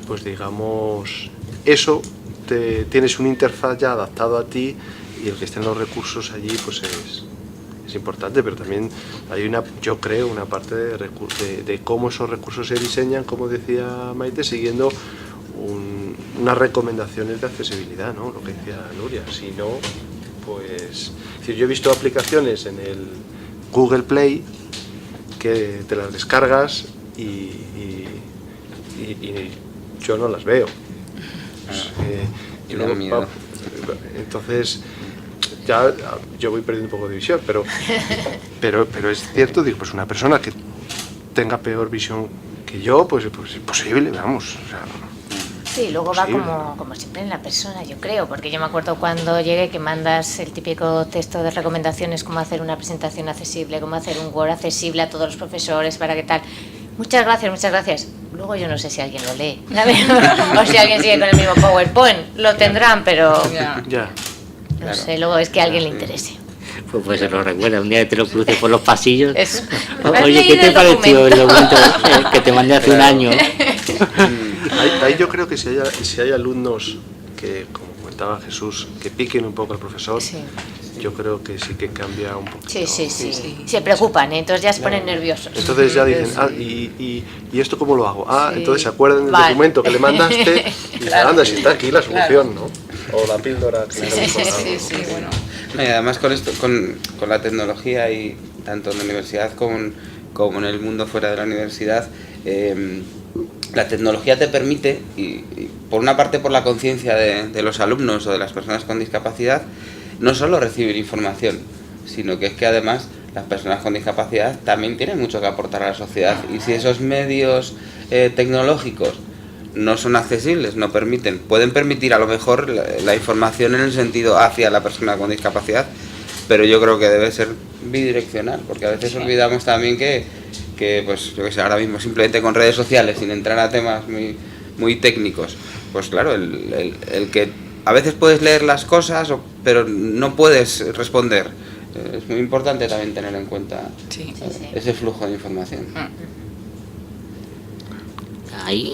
pues digamos, eso tienes una interfaz ya adaptado a ti, y el que estén los recursos allí pues es importante, pero también hay yo creo, una parte de cómo esos recursos se diseñan, como decía Maite, siguiendo unas recomendaciones de accesibilidad, ¿no? Lo que decía Nuria. Si no, pues... Es decir, yo he visto aplicaciones en el Google Play que te las descargas y yo no las veo. Entonces, ya yo voy perdiendo un poco de visión, pero es cierto, digo, pues una persona que tenga peor visión que yo, pues imposible, vamos, o sea, sí, luego va como siempre en la persona, yo creo, porque yo me acuerdo cuando llegué que mandas el típico texto de recomendaciones, cómo hacer una presentación accesible, cómo hacer un Word accesible a todos los profesores, para qué tal. Muchas gracias. Luego yo no sé si alguien lo lee, ¿sabes? O si alguien sigue con el mismo PowerPoint, lo tendrán, pero ya. No sé, luego es que a alguien le interese. Pues se lo recuerda, un día que te lo cruces por los pasillos. Oye, ¿qué te pareció el documento que te mandé hace un año? Ahí yo creo que si hay alumnos que, como comentaba Jesús, que piquen un poco al profesor, sí. Yo creo que sí que cambia un poquito. Sí. Se preocupan, entonces ya se ponen nerviosos. Entonces ya dicen, ¿y esto cómo lo hago? Entonces se acuerdan del documento que le mandaste y dicen, anda, si está aquí la solución, ¿no? O la píldora que sí, bueno. No, y además con esto, con la tecnología, y tanto en la universidad como en el mundo fuera de la universidad, la tecnología te permite, y por una parte por la conciencia de los alumnos o de las personas con discapacidad, no solo recibir información, sino que es que además las personas con discapacidad también tienen mucho que aportar a la sociedad, y si esos medios tecnológicos no son accesibles, no permiten, pueden permitir a lo mejor la información en el sentido hacia la persona con discapacidad, pero yo creo que debe ser bidireccional, porque a veces olvidamos también que pues yo que sé, ahora mismo simplemente con redes sociales, sin entrar a temas muy técnicos, pues claro, el que a veces puedes leer las cosas, pero no puedes responder. Es muy importante también tener en cuenta ese flujo de información. Ahí,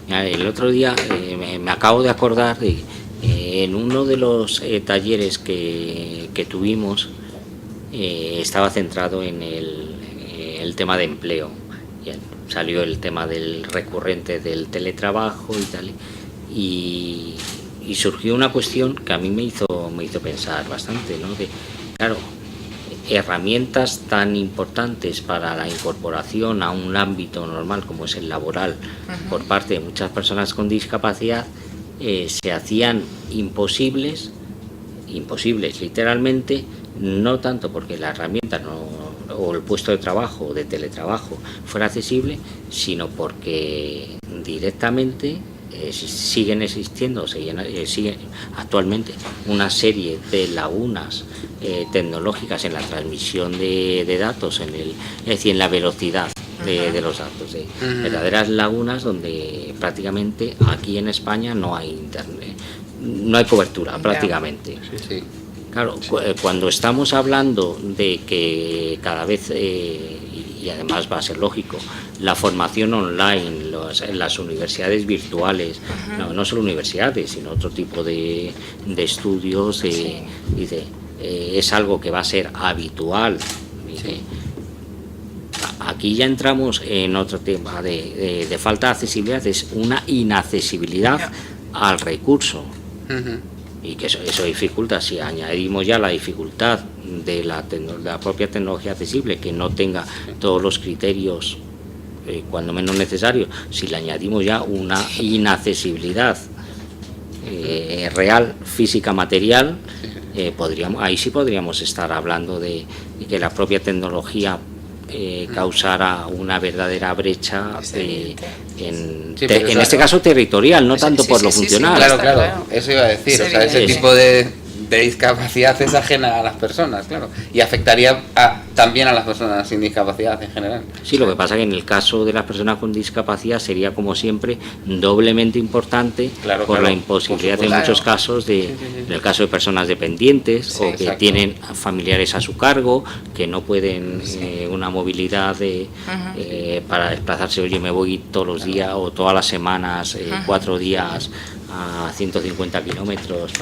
el otro día me acabo de acordar de en uno de los talleres que tuvimos, estaba centrado en el tema de empleo. Salió el tema del recurrente del teletrabajo y tal, y surgió una cuestión que a mí me hizo pensar bastante, ¿no? De, claro, herramientas tan importantes para la incorporación a un ámbito normal como es el laboral por parte de muchas personas con discapacidad se hacían imposibles literalmente, no tanto porque la herramienta o el puesto de trabajo o de teletrabajo fuera accesible, sino porque directamente siguen existiendo, siguen actualmente una serie de lagunas tecnológicas en la transmisión de datos, es decir, en la velocidad de los datos, verdaderas lagunas donde prácticamente aquí en España no hay internet, no hay cobertura prácticamente. Sí. Claro, cuando estamos hablando de que cada vez, y además va a ser lógico, la formación online, las universidades virtuales, no solo universidades, sino otro tipo de estudios, dice, es algo que va a ser habitual. Dice, aquí ya entramos en otro tema de falta de accesibilidad, es una inaccesibilidad al recurso. Y que eso dificulta, si añadimos ya la dificultad de la propia tecnología accesible, que no tenga todos los criterios cuando menos necesarios, si le añadimos ya una inaccesibilidad real, física, material, ahí sí podríamos estar hablando de que la propia tecnología causara una verdadera brecha en este caso territorial, no tanto por lo funcional. Claro, eso iba a decir, ese tipo de de discapacidad es ajena a las personas, claro, y afectaría también a las personas sin discapacidad en general. Sí, lo que pasa que en el caso de las personas con discapacidad sería, como siempre, doblemente importante, Claro, por claro, la imposibilidad por en supuesto. muchos casos Sí, sí, sí. en el caso de personas dependientes, Sí, o que exacto. tienen familiares a su cargo, que no pueden una movilidad para desplazarse. Oye, me voy todos los días o todas las semanas, 4 días a 150 kilómetros.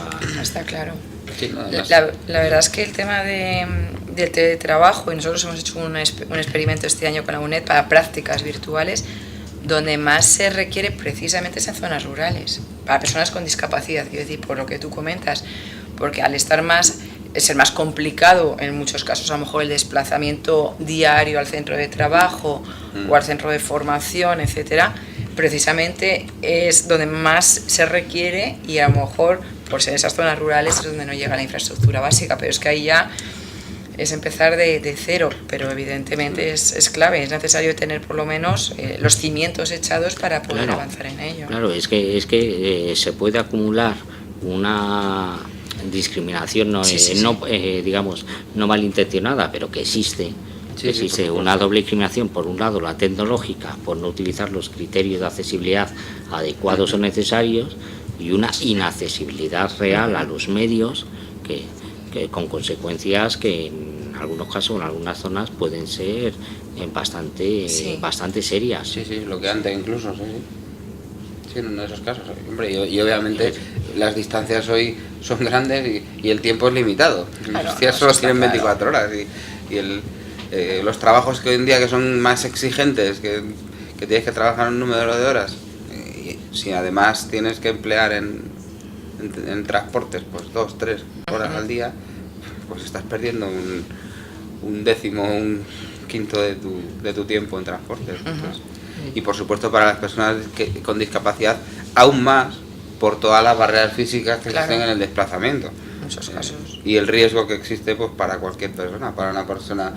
Está claro. Sí, no, además- La verdad es que el tema del teletrabajo, y nosotros hemos hecho un experimento este año con la UNED para prácticas virtuales, donde más se requiere precisamente es en zonas rurales, para personas con discapacidad, quiero decir, por lo que tú comentas, porque al estar ser más complicado en muchos casos, a lo mejor el desplazamiento diario al centro de trabajo o al centro de formación, etcétera, precisamente es donde más se requiere, y a lo mejor por ser esas zonas rurales es donde no llega la infraestructura básica, pero es que ahí ya es empezar de cero, pero evidentemente es clave, es necesario tener por lo menos los cimientos echados para poder Claro, avanzar en ello. Claro, es que se puede acumular una discriminación, no, Sí, sí, no digamos, no malintencionada, pero que existe. Sí, Existe por una doble discriminación, por un lado la tecnológica, por no utilizar los criterios de accesibilidad adecuados o necesarios, y una inaccesibilidad real a los medios que con consecuencias que en algunos casos, en algunas zonas, pueden ser bastante serias. Sí, sí, lo que antes incluso, sí, sí. Sí, en uno de esos casos. Hombre, y obviamente las distancias hoy son grandes y el tiempo es limitado. Claro, Los días no, solo eso está tienen claro. 24 horas los trabajos que hoy en día que son más exigentes, que tienes que trabajar un número de horas, y si además tienes que emplear en transportes pues 2, 3 horas al día, pues estás perdiendo un décimo, un quinto de tu tiempo en transportes. Entonces, y por supuesto para las personas con discapacidad aún más, por todas las barreras físicas que Claro. existen en el desplazamiento. En muchos casos. Y el riesgo que existe pues para cualquier persona, para una persona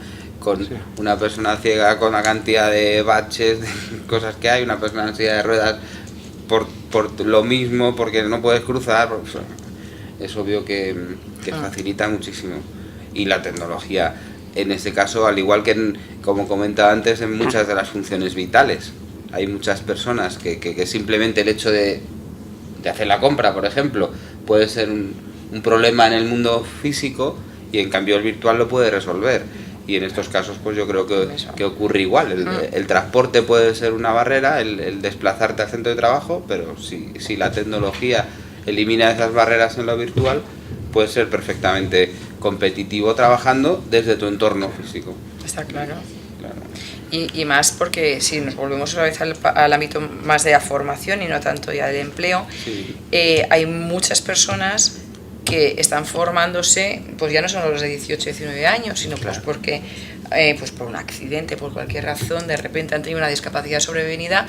una persona ciega con la cantidad de baches, de cosas que hay, una persona en silla de ruedas por lo mismo, porque no puedes cruzar, pues, es obvio que facilita muchísimo. Y la tecnología, en este caso, al igual que como comentaba antes, en muchas de las funciones vitales, hay muchas personas que simplemente el hecho de hacer la compra, por ejemplo, puede ser un problema en el mundo físico, y en cambio el virtual lo puede resolver. Y en estos casos pues yo creo que ocurre igual. El transporte puede ser una barrera, el desplazarte al centro de trabajo, pero si la tecnología elimina esas barreras en lo virtual, puedes ser perfectamente competitivo trabajando desde tu entorno físico. Está claro. Claro. Y más porque si nos volvemos otra vez al ámbito más de la formación y no tanto ya del empleo, Sí. hay muchas personas que están formándose, pues ya no son los de 18, 19 años, sino pues porque pues por un accidente, por cualquier razón, de repente han tenido una discapacidad sobrevenida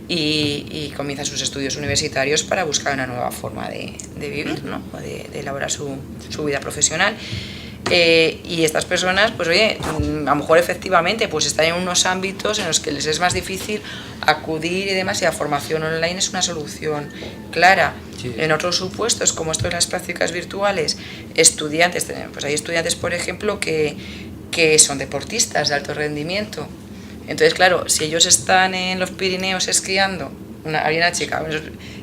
y comienzan sus estudios universitarios para buscar una nueva forma de vivir, ¿no? O de elaborar su vida profesional. Y estas personas, pues oye, a lo mejor efectivamente pues están en unos ámbitos en los que les es más difícil acudir y demás, y la formación online es una solución clara. Sí. En otros supuestos, como esto de las prácticas virtuales, estudiantes, pues hay estudiantes, por ejemplo, que son deportistas de alto rendimiento. Entonces, claro, si ellos están en los Pirineos esquiando, hay una chica,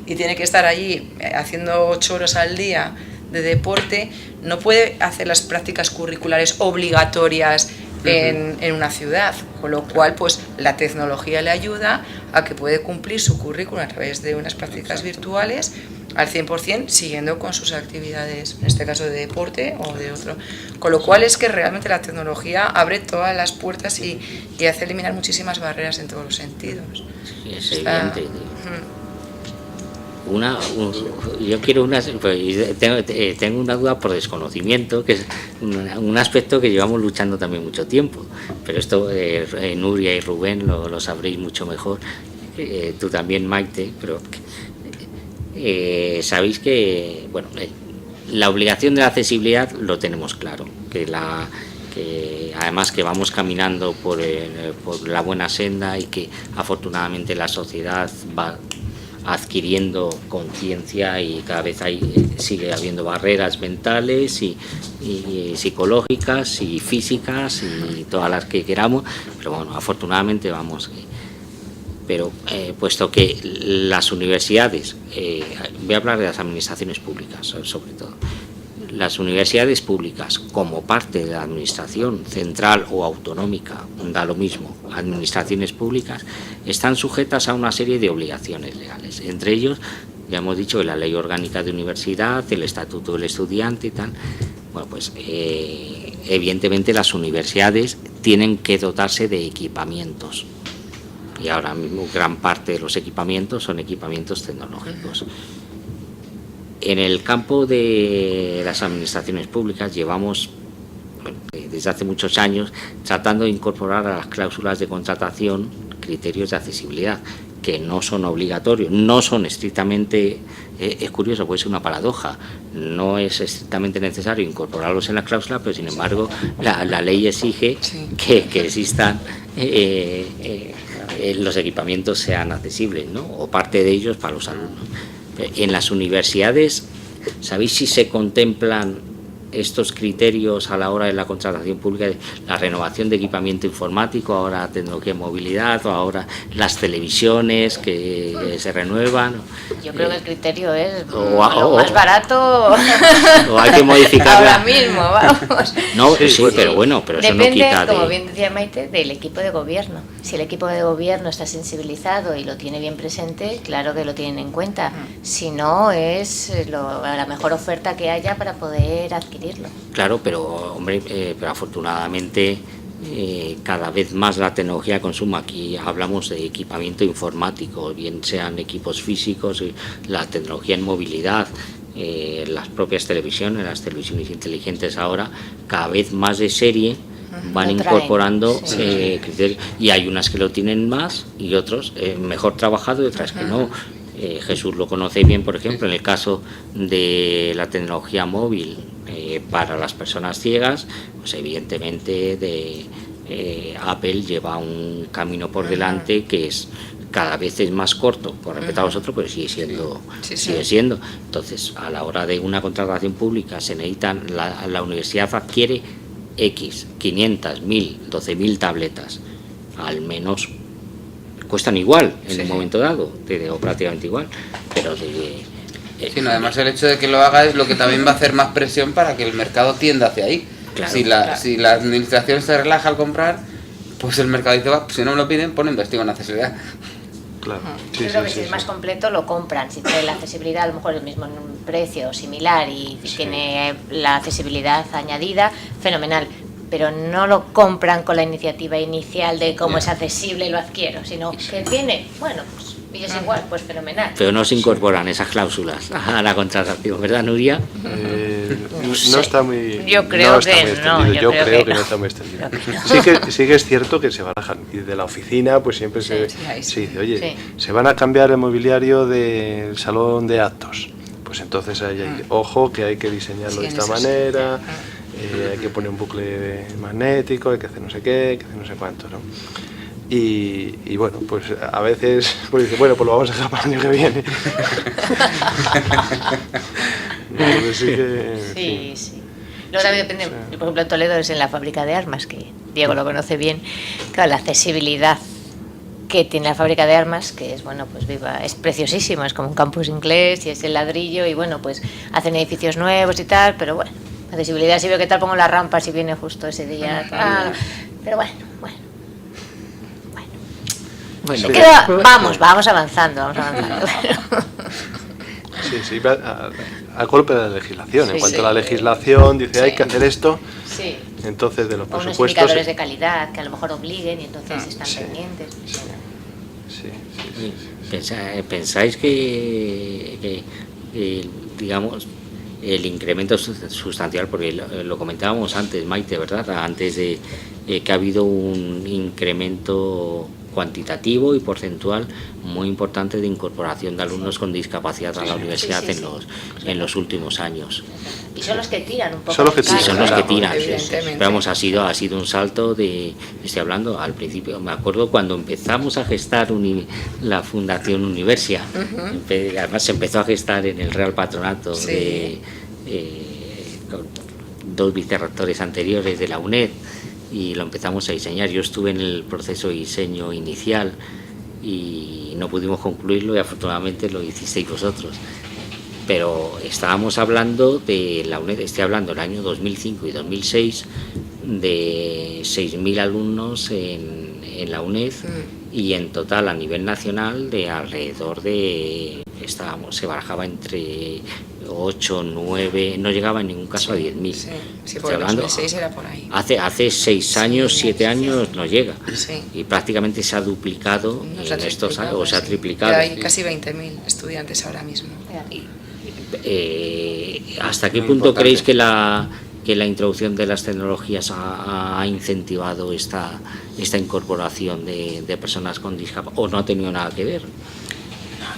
y tiene que estar allí haciendo 8 horas al día de deporte, no puede hacer las prácticas curriculares obligatorias en una ciudad, con lo cual pues la tecnología le ayuda a que puede cumplir su currículum a través de unas prácticas virtuales al 100%, siguiendo con sus actividades, en este caso de deporte o de otro. Con lo cual es que realmente la tecnología abre todas las puertas y hace eliminar muchísimas barreras en todos los sentidos. Sí, es Está- evidente. Yo quiero tengo una duda por desconocimiento, que es un aspecto que llevamos luchando también mucho tiempo, pero esto Nuria y Rubén lo sabréis mucho mejor, tú también, Maite, pero sabéis que bueno, la obligación de la accesibilidad lo tenemos claro, que además que vamos caminando por la buena senda, y que afortunadamente la sociedad va adquiriendo conciencia y cada vez sigue habiendo barreras mentales y psicológicas y físicas y todas las que queramos, pero bueno, afortunadamente vamos. Pero puesto que las universidades, voy a hablar de las administraciones públicas sobre todo, las universidades públicas como parte de la administración central o autonómica, da lo mismo, administraciones públicas, están sujetas a una serie de obligaciones legales, entre ellos, ya hemos dicho, la Ley Orgánica de Universidad, el Estatuto del Estudiante y tal. Bueno, pues evidentemente las universidades tienen que dotarse de equipamientos. Y ahora mismo gran parte de los equipamientos son equipamientos tecnológicos. En el campo de las administraciones públicas llevamos, desde hace muchos años, tratando de incorporar a las cláusulas de contratación criterios de accesibilidad, que no son obligatorios, no son estrictamente, es curioso, puede ser una paradoja, no es estrictamente necesario incorporarlos en la cláusula, pero sin embargo la ley exige que existan los equipamientos sean accesibles, ¿no? O parte de ellos para los alumnos. En las universidades, ¿sabéis si se contemplan estos criterios a la hora de la contratación pública, la renovación de equipamiento informático, ahora tecnología de movilidad, o ahora las televisiones que se renuevan? Yo creo que el criterio es lo más barato o hay que modificarla ahora mismo, vamos. No, sí, pero bueno, pero depende, eso no quita como bien decía Maite, del equipo de gobierno. Si el equipo de gobierno está sensibilizado y lo tiene bien presente, claro que lo tienen en cuenta. Si no, es la mejor oferta que haya para poder adquirirlo. Claro, pero hombre, pero afortunadamente cada vez más la tecnología consuma. Aquí hablamos de equipamiento informático, bien sean equipos físicos, la tecnología en movilidad, las propias televisiones, las televisiones inteligentes ahora, cada vez más de serie van incorporando criterios, y hay unas que lo tienen más y otros mejor trabajado y otras que no. Jesús lo conoce bien, por ejemplo, en el caso de la tecnología móvil para las personas ciegas, pues evidentemente Apple lleva un camino por delante que es cada vez es más corto con respecto a vosotros, pero sigue siendo. Entonces, a la hora de una contratación pública se necesitan, la universidad adquiere X, 500, 1000, 12.000 tabletas, al menos cuestan igual en un momento dado, te digo prácticamente igual, pero además el hecho de que lo haga es lo que también va a hacer más presión para que el mercado tienda hacia ahí. Claro, si la administración se relaja al comprar, pues el mercado dice, si no me lo piden, pues no investigo en accesibilidad. Claro. Yo creo que si es más completo lo compran, si trae la accesibilidad a lo mejor el mismo en un precio similar y tiene la accesibilidad añadida, fenomenal. Pero no lo compran con la iniciativa inicial de cómo es accesible y lo adquiero, sino que tiene, bueno, pues y es igual, pues fenomenal. Pero no se incorporan esas cláusulas a la contratación, ¿verdad, Nuria? No está muy. Yo creo que no. Yo creo que no está muy extendido. Sí que es cierto que se barajan. Y de la oficina, pues siempre se dice, oye, se van a cambiar el mobiliario del salón de actos. Pues entonces ojo que hay que diseñarlo de esta manera. Hay que poner un bucle magnético, hay que hacer no sé qué, hay que hacer no sé cuánto, ¿no? Y bueno, pues a veces pues dice, bueno, pues lo vamos a dejar para el año que viene. No, sí. Luego también depende, por ejemplo, en Toledo es en la fábrica de armas, que Diego lo conoce bien, claro, la accesibilidad que tiene la fábrica de armas, que es, bueno, pues es preciosísimo, es como un campus inglés y es el ladrillo y bueno, pues hacen edificios nuevos y tal, pero bueno, accesibilidad, si veo que tal pongo la rampa si viene justo ese día, pero bueno. Vamos avanzando. Sí, a golpe de la legislación. En cuanto a la legislación dice hay que hacer esto, entonces de los presupuestos. Unos indicadores de calidad que a lo mejor obliguen y entonces están pendientes. ¿Pensáis que digamos, el incremento sustancial, porque lo comentábamos antes, Maite, ¿verdad? Antes de que ha habido un incremento cuantitativo y porcentual muy importante de incorporación de alumnos con discapacidad a la universidad en los últimos años. son los que tiran un poco. Son los que Sí, tiran, son los que claro, tiran. evidentemente. Pero vamos, ha sido un salto de, estoy hablando al principio, me acuerdo cuando empezamos a gestar la Fundación Universia, además se empezó a gestar en el Real Patronato Sí. con 2 vicerrectores anteriores de la UNED, y lo empezamos a diseñar. Yo estuve en el proceso de diseño inicial y no pudimos concluirlo, y afortunadamente lo hicisteis vosotros. Pero estábamos hablando de la UNED, estoy hablando del año 2005 y 2006, de 6.000 alumnos en la UNED, y en total a nivel nacional de alrededor de, se barajaba entre 8, 9, no llegaba en ningún caso a 10.000. Sí, Estoy por el hablando, 2006 era por ahí. Hace 6 años, 7 años no llega. Sí. Y prácticamente se ha duplicado Nos en ha estos años, triplicado, o se ha sí. triplicado. Ya hay casi 20.000 estudiantes ahora mismo. ¿Hasta qué Muy punto importante. creéis que la introducción de las tecnologías ha incentivado esta incorporación de personas con discapacidad, o no ha tenido nada que ver?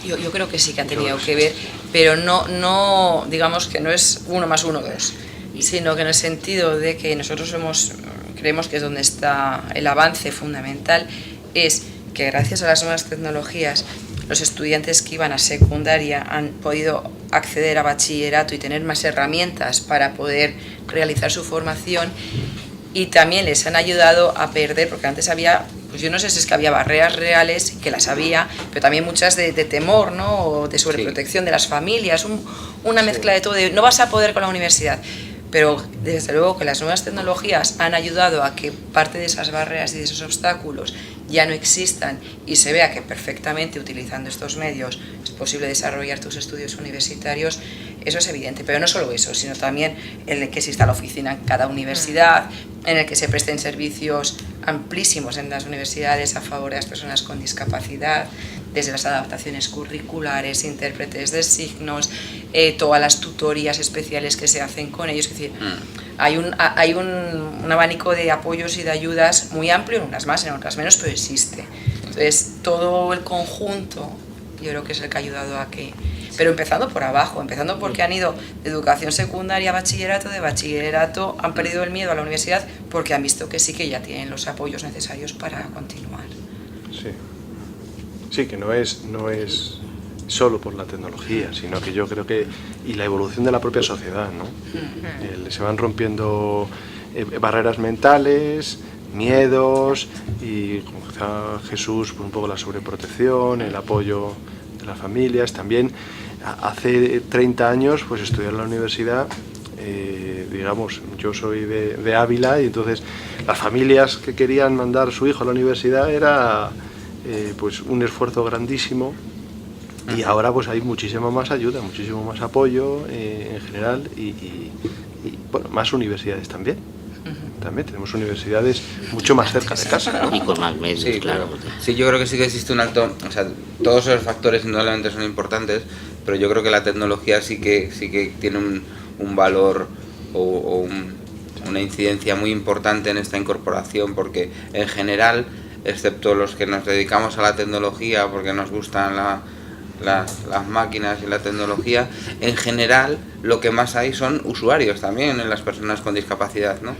Yo creo que sí que ha tenido que ver, pero no digamos que no es 1 más 1, 2, sino que en el sentido de que nosotros creemos que es donde está el avance fundamental, es que gracias a las nuevas tecnologías los estudiantes que iban a secundaria han podido acceder a bachillerato y tener más herramientas para poder realizar su formación, y también les han ayudado a perder, porque antes había, pues yo no sé si es que había barreras reales, que las había, pero también muchas de temor, ¿no? O de sobreprotección de las familias, una mezcla de todo, de no vas a poder con la universidad. Pero desde luego que las nuevas tecnologías han ayudado a que parte de esas barreras y de esos obstáculos ya no existan, y se vea que perfectamente utilizando estos medios es posible desarrollar tus estudios universitarios. Eso es evidente, pero no solo eso, sino también el de que exista la oficina en cada universidad, en el que se presten servicios amplísimos en las universidades a favor de las personas con discapacidad, desde las adaptaciones curriculares, intérpretes de signos, todas las tutorías especiales que se hacen con ellos. Es decir, hay un abanico de apoyos y de ayudas muy amplio, en unas más, en otras menos, pero existe. Entonces, todo el conjunto yo creo que es el que ha ayudado a que... Pero empezando por abajo, empezando porque han ido de educación secundaria a bachillerato, de bachillerato han perdido el miedo a la universidad porque han visto que sí que ya tienen los apoyos necesarios para continuar. Sí, que no es solo por la tecnología, sino que yo creo que, y la evolución de la propia sociedad, ¿no? Se van rompiendo barreras mentales, miedos, y como decía Jesús, pues un poco la sobreprotección, el apoyo de las familias. También hace 30 años pues estudié en la universidad, digamos, yo soy de Ávila, y entonces las familias que querían mandar a su hijo a la universidad era pues un esfuerzo grandísimo, y ahora pues hay muchísima más ayuda, muchísimo más apoyo en general, y bueno, más universidades también. También tenemos universidades mucho más cerca de casa, ¿no? Y con más medios, Sí, claro. Sí, yo creo que sí que existe un alto, o sea, todos esos factores indudablemente son importantes, pero yo creo que la tecnología sí que tiene un valor o una incidencia muy importante en esta incorporación, porque en general, excepto los que nos dedicamos a la tecnología porque nos gustan las máquinas y la tecnología, en general lo que más hay son usuarios también en las personas con discapacidad, ¿no?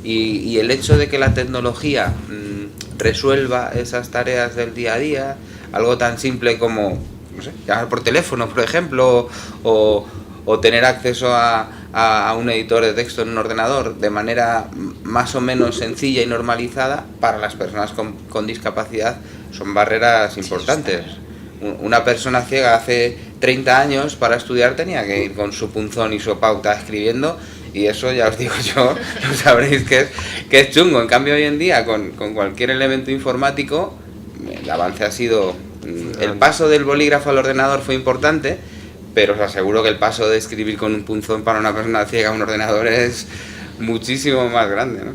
Y el hecho de que la tecnología resuelva esas tareas del día a día, algo tan simple como, no sé, llamar por teléfono, por ejemplo, o tener acceso a un editor de texto en un ordenador de manera más o menos sencilla y normalizada, para las personas con discapacidad son barreras importantes. Una persona ciega hace 30 años para estudiar tenía que ir con su punzón y su pauta escribiendo, y eso ya os digo yo, lo sabréis que es chungo. En cambio hoy en día con cualquier elemento informático el avance ha sido... El paso del bolígrafo al ordenador fue importante, pero os aseguro que el paso de escribir con un punzón para una persona ciega a un ordenador es muchísimo más grande, ¿no?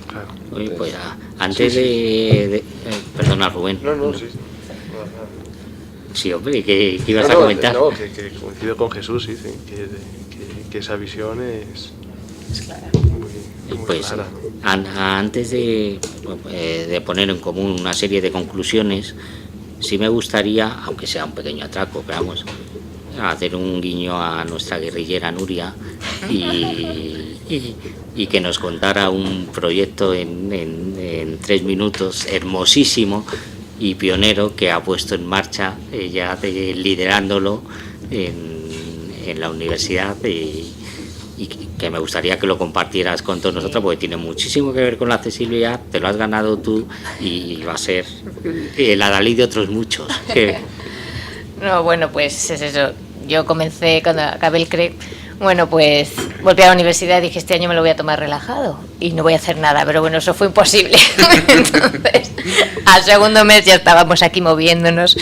Claro. Oye, pues antes de perdona, Rubén. No, sí. Sí, hombre, ¿qué ibas a No, comentar? no, que coincido con Jesús, sí, que esa visión es muy Pues clara, ¿no? antes de poner en común una serie de conclusiones, sí me gustaría, aunque sea un pequeño atraco, pero vamos, hacer un guiño a nuestra guerrillera Nuria y que nos contara un proyecto en 3 minutos hermosísimo y pionero que ha puesto en marcha, ella liderándolo en la universidad, y que me gustaría que lo compartieras con todos nosotros, porque tiene muchísimo que ver con la accesibilidad, te lo has ganado tú y va a ser el adalid de otros muchos. No, bueno, pues es eso. Yo comencé cuando acabé el CRE. Bueno, pues volví a la universidad y dije, este año me lo voy a tomar relajado y no voy a hacer nada, pero bueno, eso fue imposible. Entonces, al segundo mes ya estábamos aquí moviéndonos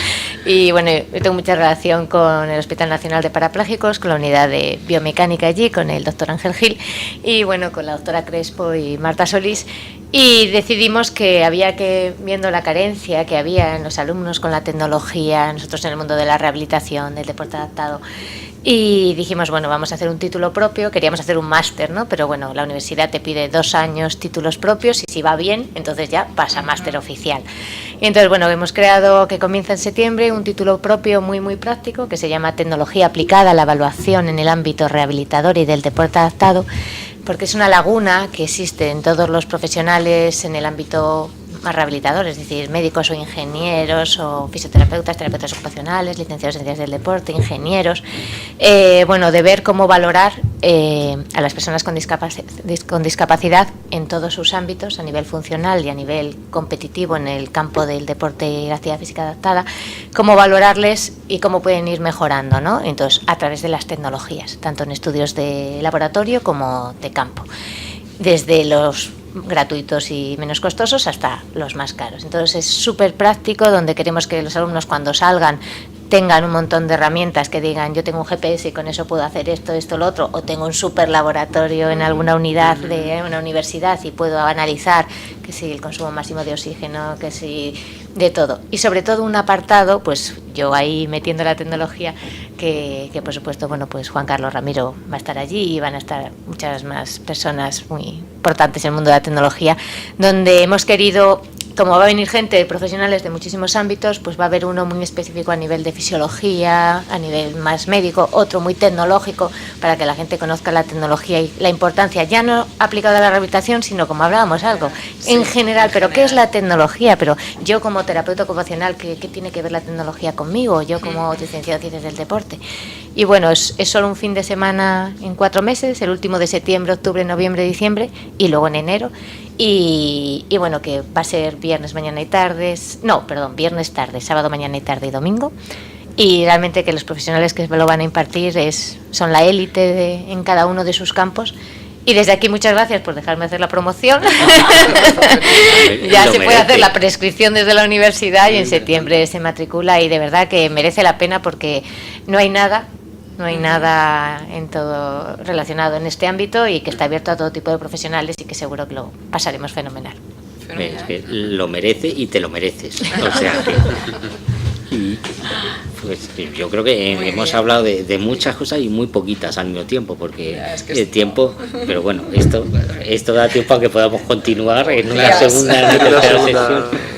y bueno, yo tengo mucha relación con el Hospital Nacional de Parapléjicos, con la unidad de biomecánica allí, con el doctor Ángel Gil y bueno, con la doctora Crespo y Marta Solís, y decidimos que había que, viendo la carencia que había en los alumnos con la tecnología, nosotros en el mundo de la rehabilitación, del deporte adaptado, y dijimos, bueno, vamos a hacer un título propio, queríamos hacer un máster, ¿no? Pero bueno, la universidad te pide 2 años títulos propios y si va bien, entonces ya pasa a máster oficial. Y entonces, bueno, hemos creado, que comienza en septiembre, un título propio muy, muy práctico que se llama Tecnología aplicada a la evaluación en el ámbito rehabilitador y del deporte adaptado, porque es una laguna que existe en todos los profesionales en el ámbito más rehabilitador, es decir, médicos o ingenieros o fisioterapeutas, terapeutas ocupacionales, licenciados en ciencias del deporte, ingenieros, bueno, de ver cómo valorar a las personas con discapacidad en todos sus ámbitos, a nivel funcional y a nivel competitivo en el campo del deporte y la actividad física adaptada, cómo valorarles y cómo pueden ir mejorando, ¿no? Entonces, a través de las tecnologías, tanto en estudios de laboratorio como de campo, desde los gratuitos y menos costosos hasta los más caros. Entonces es súper práctico, donde queremos que los alumnos cuando salgan tengan un montón de herramientas, que digan, yo tengo un GPS y con eso puedo hacer esto, esto, lo otro, o tengo un súper laboratorio en alguna unidad de una universidad y puedo analizar que si el consumo máximo de oxígeno, que si de todo. Y sobre todo un apartado, pues yo ahí metiendo la tecnología, que por supuesto, bueno, pues Juan Carlos Ramiro va a estar allí y van a estar muchas más personas muy importantes en el mundo de la tecnología, donde hemos querido, como va a venir gente, profesionales de muchísimos ámbitos, pues va a haber uno muy específico a nivel de fisiología, a nivel más médico, otro muy tecnológico, para que la gente conozca la tecnología y la importancia, ya no aplicada a la rehabilitación, sino como hablábamos algo, en general, pero ¿qué es la tecnología? Pero yo como terapeuta ocupacional, ¿qué tiene que ver la tecnología conmigo? Yo como licenciado en ciencias del deporte. Y bueno, es solo un fin de semana en 4 meses, el último de septiembre, octubre, noviembre, diciembre, y luego en enero. Y bueno, que va a ser viernes, mañana y tardes, viernes tarde, sábado, mañana y tarde y domingo. Y realmente que los profesionales que lo van a impartir son la élite en cada uno de sus campos. Y desde aquí muchas gracias por dejarme hacer la promoción. Ya se puede hacer la prescripción desde la universidad y en septiembre se matricula, y de verdad que merece la pena, porque no hay nada en todo relacionado en este ámbito, y que está abierto a todo tipo de profesionales, y que seguro que lo pasaremos fenomenal. Es que lo merece y te lo mereces. O sea que, y pues yo creo que hemos hablado de muchas cosas y muy poquitas al mismo tiempo, porque el tiempo, pero bueno, esto da tiempo a que podamos continuar en una segunda y tercera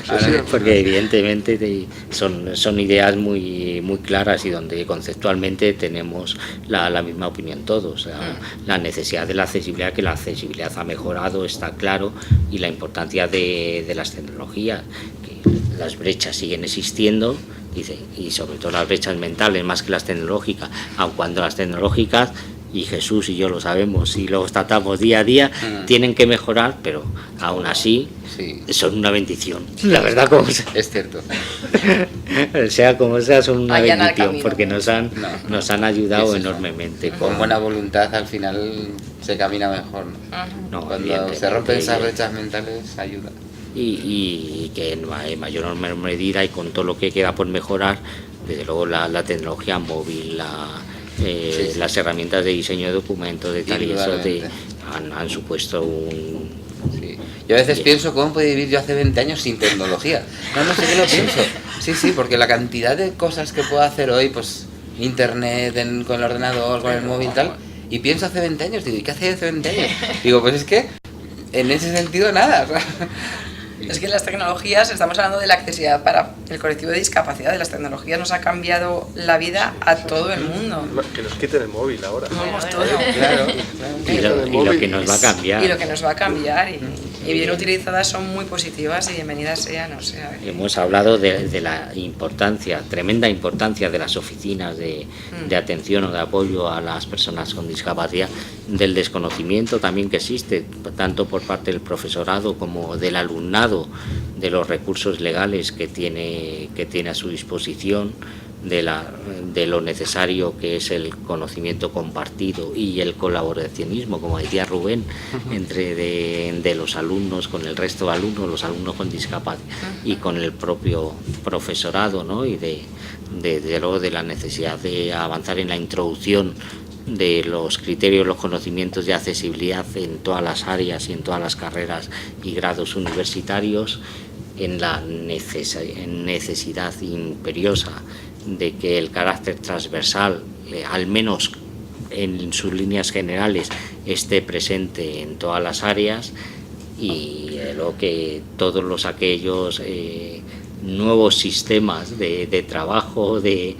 sesión, porque evidentemente son ideas muy muy claras y donde conceptualmente tenemos la misma opinión todos. O sea, la necesidad de la accesibilidad, que la accesibilidad ha mejorado, está claro, y la importancia de las tecnologías, que las brechas siguen existiendo, y sobre todo las brechas mentales más que las tecnológicas, aun cuando las tecnológicas, y Jesús y yo lo sabemos y lo constatamos día a día, tienen que mejorar, pero aún así son una bendición, la verdad, como sea. Es cierto. Sea como sea, son una bendición, porque nos han ayudado enormemente. Con buena voluntad al final se camina mejor, ¿no? Cuando se rompen esas brechas mentales, ayuda. Y que en mayor o menor medida, y con todo lo que queda por mejorar, desde luego la tecnología móvil, las herramientas de diseño de documentos, de tal y eso, han supuesto un... Sí. Yo a veces pienso, ¿cómo puedo vivir yo hace 20 años sin tecnología? No sé qué lo pienso. Sí, porque la cantidad de cosas que puedo hacer hoy, pues internet, con el ordenador, con el móvil y tal, y pienso hace 20 años, digo, ¿y qué hacía hace 20 años? Digo, pues es que en ese sentido nada, o sea, Es que las tecnologías, estamos hablando de la accesibilidad para el colectivo de discapacidad, de las tecnologías nos ha cambiado la vida a todo el mundo. Que nos quiten el móvil ahora. Vamos todo. Claro. Y lo que nos va a cambiar. Y lo que nos va a cambiar. Y bien utilizadas son muy positivas y bienvenidas sean. O sea, Hemos hablado de la importancia, tremenda importancia de las oficinas de atención o de apoyo a las personas con discapacidad, del desconocimiento también que existe, tanto por parte del profesorado como del alumnado, de los recursos legales que tiene a su disposición, de lo necesario que es el conocimiento compartido y el colaboracionismo, como decía Rubén, entre de los alumnos con el resto de alumnos, los alumnos con discapacidad y con el propio profesorado, ¿no? Y luego de la necesidad de avanzar en la introducción de los criterios, los conocimientos de accesibilidad en todas las áreas y en todas las carreras y grados universitarios, en la necesidad imperiosa de que el carácter transversal, al menos en sus líneas generales, esté presente en todas las áreas, y luego que todos aquellos nuevos sistemas de trabajo, de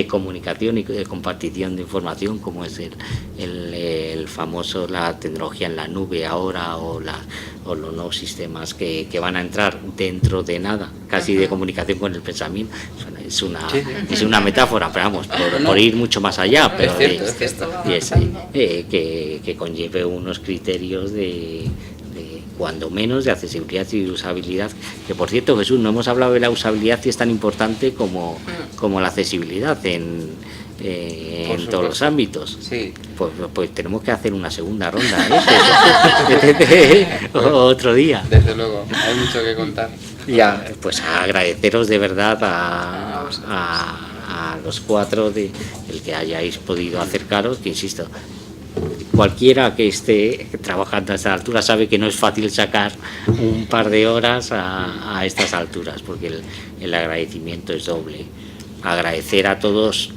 comunicación y de compartición de información, como es el famoso, la tecnología en la nube ahora, o los nuevos sistemas que van a entrar dentro de nada, casi de comunicación con el pensamiento. Es una metáfora, pero vamos, por ir mucho más allá, pero que conlleve unos criterios de cuando menos de accesibilidad y de usabilidad, que por cierto, Jesús, no hemos hablado de la usabilidad, y es tan importante como la accesibilidad en todos los ámbitos. Sí. Pues tenemos que hacer una segunda ronda, otro día. Desde luego, hay mucho que contar. Ya, pues agradeceros de verdad a los cuatro el que hayáis podido acercaros, que insisto, cualquiera que esté trabajando a estas alturas sabe que no es fácil sacar un par de horas a estas alturas, porque el agradecimiento es doble. Agradecer a todos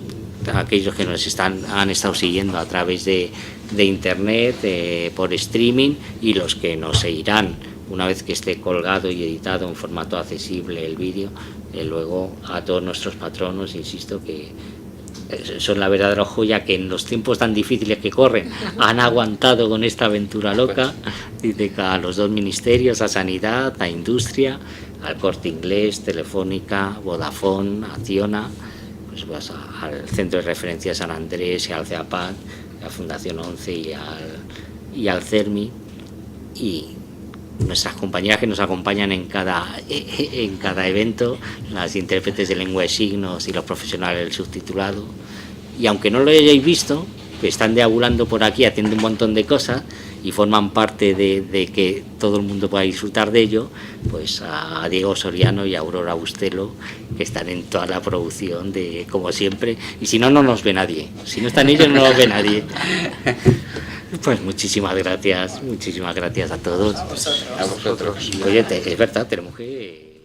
aquellos que han estado siguiendo a través de internet, por streaming, y los que nos seguirán una vez que esté colgado y editado en formato accesible el vídeo. Luego a todos nuestros patronos, insisto, que son la verdadera joya, que en los tiempos tan difíciles que corren han aguantado con esta aventura loca. Dice que a los dos ministerios, a Sanidad, a Industria, al Corte Inglés, Telefónica, Vodafone, Acciona, pues al Centro de Referencia San Andrés y al CEAPAD, a la Fundación 11 y al CERMI, y nuestras compañeras que nos acompañan en cada evento, las intérpretes de lengua de signos y los profesionales del subtitulado. Y aunque no lo hayáis visto, que están deambulando por aquí haciendo un montón de cosas y forman parte de que todo el mundo pueda disfrutar de ello, pues a Diego Soriano y a Aurora Bustelo, que están en toda la producción, como siempre, y si no, no nos ve nadie. Si no están ellos, no nos ve nadie. Pues muchísimas gracias a todos. a vosotros. A vosotros. Oye, es verdad, tenemos que